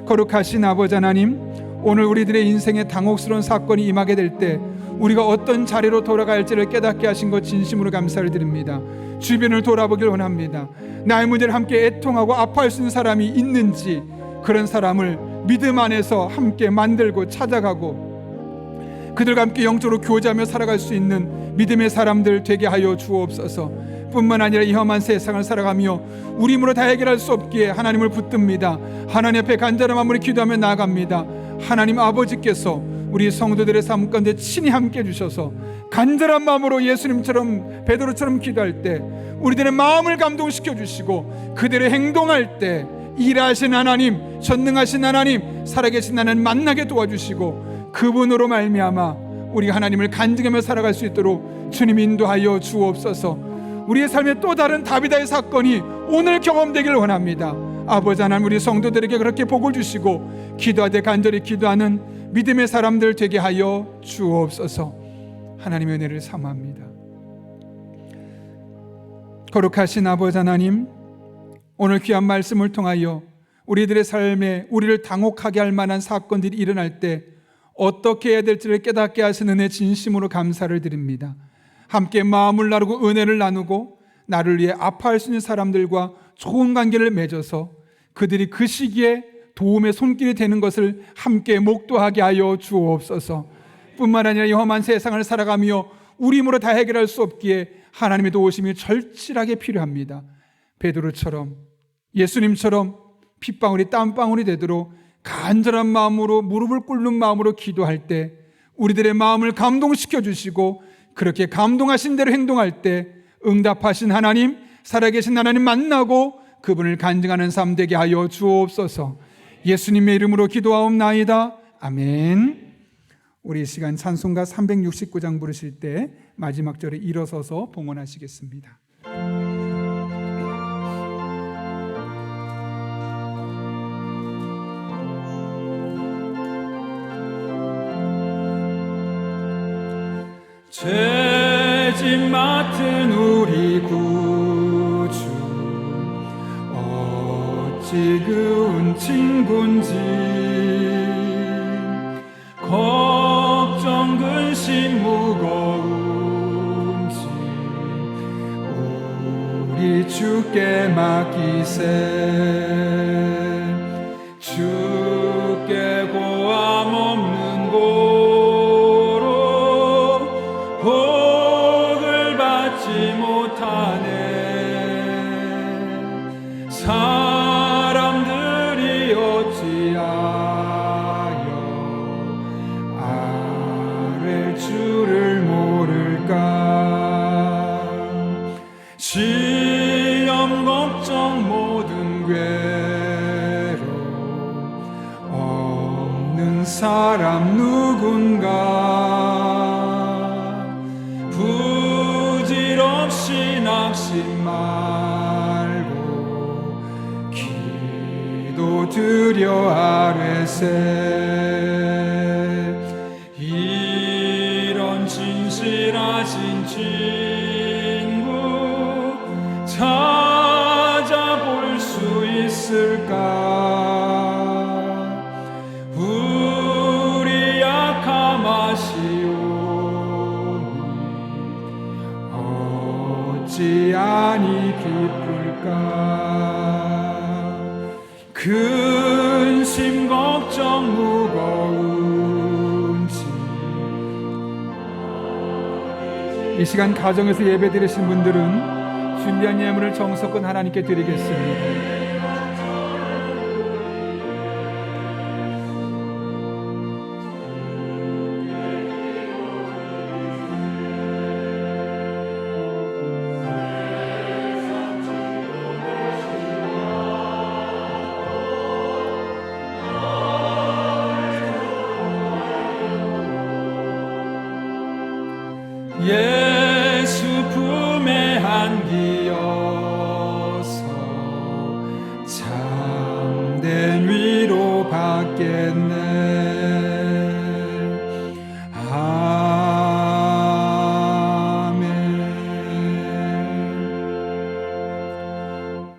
거룩하신 아버지 하나님, 오늘 우리들의 인생에 당혹스러운 사건이 임하게 될 때 우리가 어떤 자리로 돌아갈지를 깨닫게 하신 것 진심으로 감사를 드립니다. 주변을 돌아보길 원합니다. 나의 문제를 함께 애통하고 아파할 수 있는 사람이 있는지, 그런 사람을 믿음 안에서 함께 만들고 찾아가고 그들과 함께 영적으로 교제하며 살아갈 수 있는 믿음의 사람들 되게 하여 주옵소서. 뿐만 아니라 이 험한 세상을 살아가며 우리 힘으로 다 해결할 수 없기에 하나님을 붙듭니다. 하나님 앞에 간절한 마음으로 기도하며 나아갑니다. 하나님 아버지께서 우리 성도들의 삶 가운데 친히 함께 해주셔서 간절한 마음으로 예수님처럼 베드로처럼 기도할 때 우리들의 마음을 감동시켜 주시고, 그들의 행동할 때 일하신 하나님, 전능하신 하나님, 살아계신 하나님 만나게 도와주시고, 그분으로 말미암아 우리가 하나님을 간증하며 살아갈 수 있도록 주님 인도하여 주옵소서. 우리의 삶에 또 다른 다비다의 사건이 오늘 경험되기를 원합니다. 아버지 하나님, 우리 성도들에게 그렇게 복을 주시고 기도하되 간절히 기도하는 믿음의 사람들 되게 하여 주옵소서. 하나님의 은혜를 사모합니다. 거룩하신 아버지 하나님, 오늘 귀한 말씀을 통하여 우리들의 삶에 우리를 당혹하게 할 만한 사건들이 일어날 때 어떻게 해야 될지를 깨닫게 하시는 은혜 진심으로 감사를 드립니다. 함께 마음을 나누고 은혜를 나누고 나를 위해 아파할 수 있는 사람들과 좋은 관계를 맺어서 그들이 그 시기에 도움의 손길이 되는 것을 함께 목도하게 하여 주옵소서. 뿐만 아니라 이 험한 세상을 살아가며 우리 힘으로 다 해결할 수 없기에 하나님의 도우심이 절실하게 필요합니다. 베드로처럼 예수님처럼 핏방울이 땀방울이 되도록 간절한 마음으로 무릎을 꿇는 마음으로 기도할 때 우리들의 마음을 감동시켜 주시고, 그렇게 감동하신 대로 행동할 때 응답하신 하나님, 살아계신 하나님 만나고 그분을 간증하는 삶 되게 하여 주옵소서. 예수님의 이름으로 기도하옵나이다. 아멘. 우리 이 시간 찬송가 369장 부르실 때 마지막 절에 일어서서 봉헌하시겠습니다. 죄짐 맡은 우리 구주, 어찌 그운 친군지, 걱정 근심 무거운지 우리 주께 맡기세. 주께 고함 없는 고로 복을 받지 못하네. 사람들이 어찌하여 아랠 줄을 모를까. 시험 걱정 모든 괴로 없는 사람 누군가. 부질없이 낙심 말고 기도 드려 아뢰세. 이런 진실하신 친구 찾아볼 수 있을까. 많이 기쁠까. 근심 걱정 무거운 짐. 이 시간 가정에서 예배 드리신 분들은 준비한 예물을 정성껏 하나님께 드리겠습니다. 예수 품에 안기어서 참된 위로 받겠네. 아멘.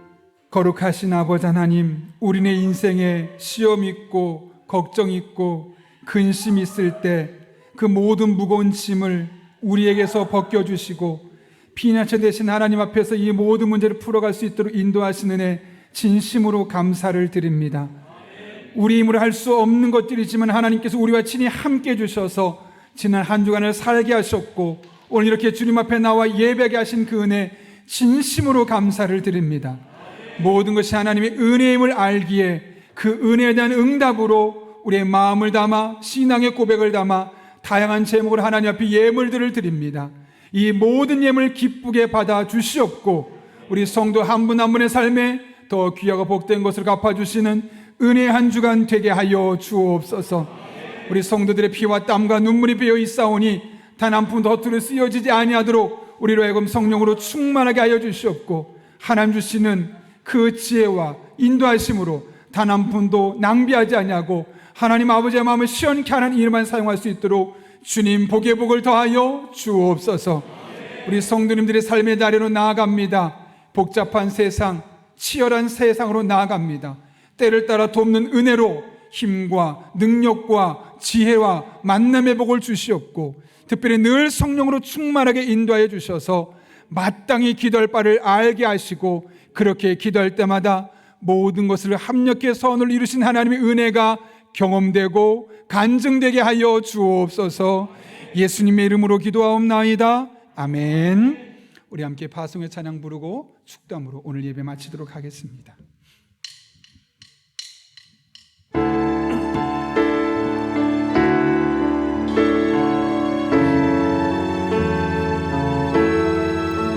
거룩하신 아버지 하나님, 우리네 인생에 시험 있고 걱정 있고 근심 있을 때 그 모든 무거운 짐을 우리에게서 벗겨주시고 피난처 되신 하나님 앞에서 이 모든 문제를 풀어갈 수 있도록 인도하시는 은혜 진심으로 감사를 드립니다. 우리 힘으로 할 수 없는 것들이지만 하나님께서 우리와 친히 함께 해주셔서 지난 한 주간을 살게 하셨고 오늘 이렇게 주님 앞에 나와 예배하게 하신 그 은혜 진심으로 감사를 드립니다. 모든 것이 하나님의 은혜임을 알기에 그 은혜에 대한 응답으로 우리의 마음을 담아 신앙의 고백을 담아 다양한 제목으로 하나님 앞에 예물들을 드립니다. 이 모든 예물 기쁘게 받아 주시옵고 우리 성도 한 분 한 분의 삶에 더 귀하고 복된 것을 갚아주시는 은혜의 한 주간 되게 하여 주옵소서. 우리 성도들의 피와 땀과 눈물이 배어 있사오니 단 한 푼도 허투루 쓰여지지 아니하도록 우리로 하여금 성령으로 충만하게 하여 주시옵고 하나님 주시는 그 지혜와 인도하심으로 단 한 푼도 낭비하지 아니하고 하나님 아버지의 마음을 시원케 하는 일만 사용할 수 있도록 주님 복의 복을 더하여 주옵소서. 우리 성도님들의 삶의 다리로 나아갑니다. 복잡한 세상, 치열한 세상으로 나아갑니다. 때를 따라 돕는 은혜로 힘과 능력과 지혜와 만남의 복을 주시옵고 특별히 늘 성령으로 충만하게 인도하여 주셔서 마땅히 기도할 바를 알게 하시고 그렇게 기도할 때마다 모든 것을 합력해 선을 이루신 하나님의 은혜가 경험되고 간증되게 하여 주옵소서. 예수님의 이름으로 기도하옵나이다. 아멘. 우리 함께 파송의 찬양 부르고 축담으로 오늘 예배 마치도록 하겠습니다.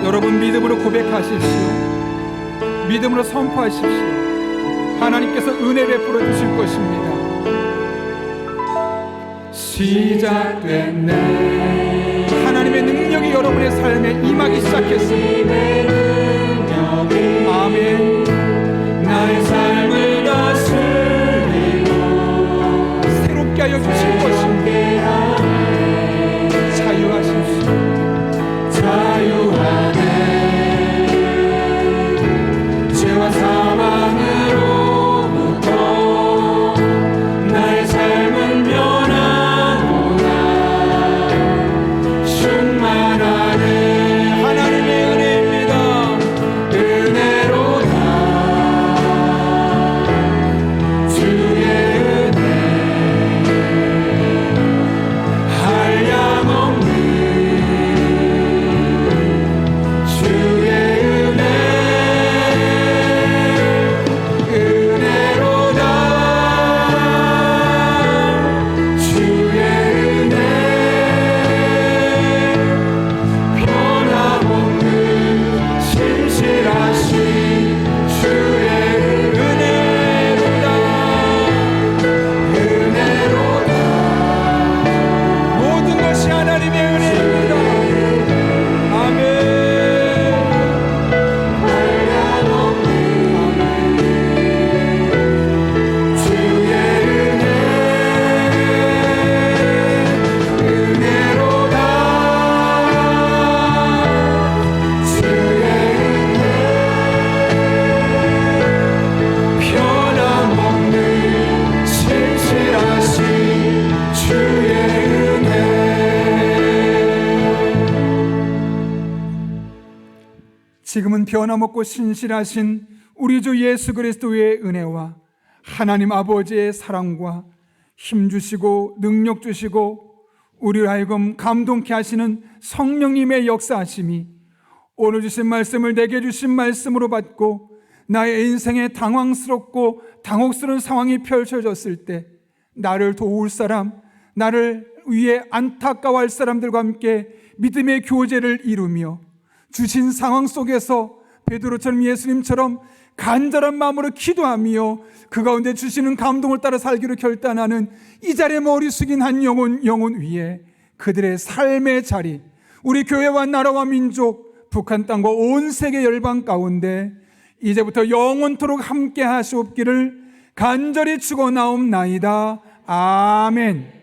여러분 믿음으로 고백하십시오. 믿음으로 선포하십시오. 하나님께서 은혜 베풀어 주실 것입니다. 시작됐네. 하나님의 능력이 여러분의 삶에 임하기 시작했습니다. 아멘. 나의 삶을 다스리고 새롭게 하여 주실 것입니다. 자유하십시오. 자유하네. 죄와 사망으로부터 나의 삶은 변하도다. 충만하네. 하나님의 은혜입니다. 변함없고 신실하신 우리 주 예수 그리스도의 은혜와 하나님 아버지의 사랑과 힘 주시고 능력 주시고 우리를 하여금 감동케 하시는 성령님의 역사하심이 오늘 주신 말씀을 내게 주신 말씀으로 받고 나의 인생에 당황스럽고 당혹스러운 상황이 펼쳐졌을 때 나를 도울 사람, 나를 위해 안타까워할 사람들과 함께 믿음의 교제를 이루며 주신 상황 속에서 베드로처럼 예수님처럼 간절한 마음으로 기도하며 그 가운데 주시는 감동을 따라 살기로 결단하는 이 자리에 머리 숙인 한 영혼 위에 그들의 삶의 자리, 우리 교회와 나라와 민족, 북한 땅과 온 세계 열방 가운데 이제부터 영원토록 함께 하시옵기를 간절히 축원하옵나이다. 아멘.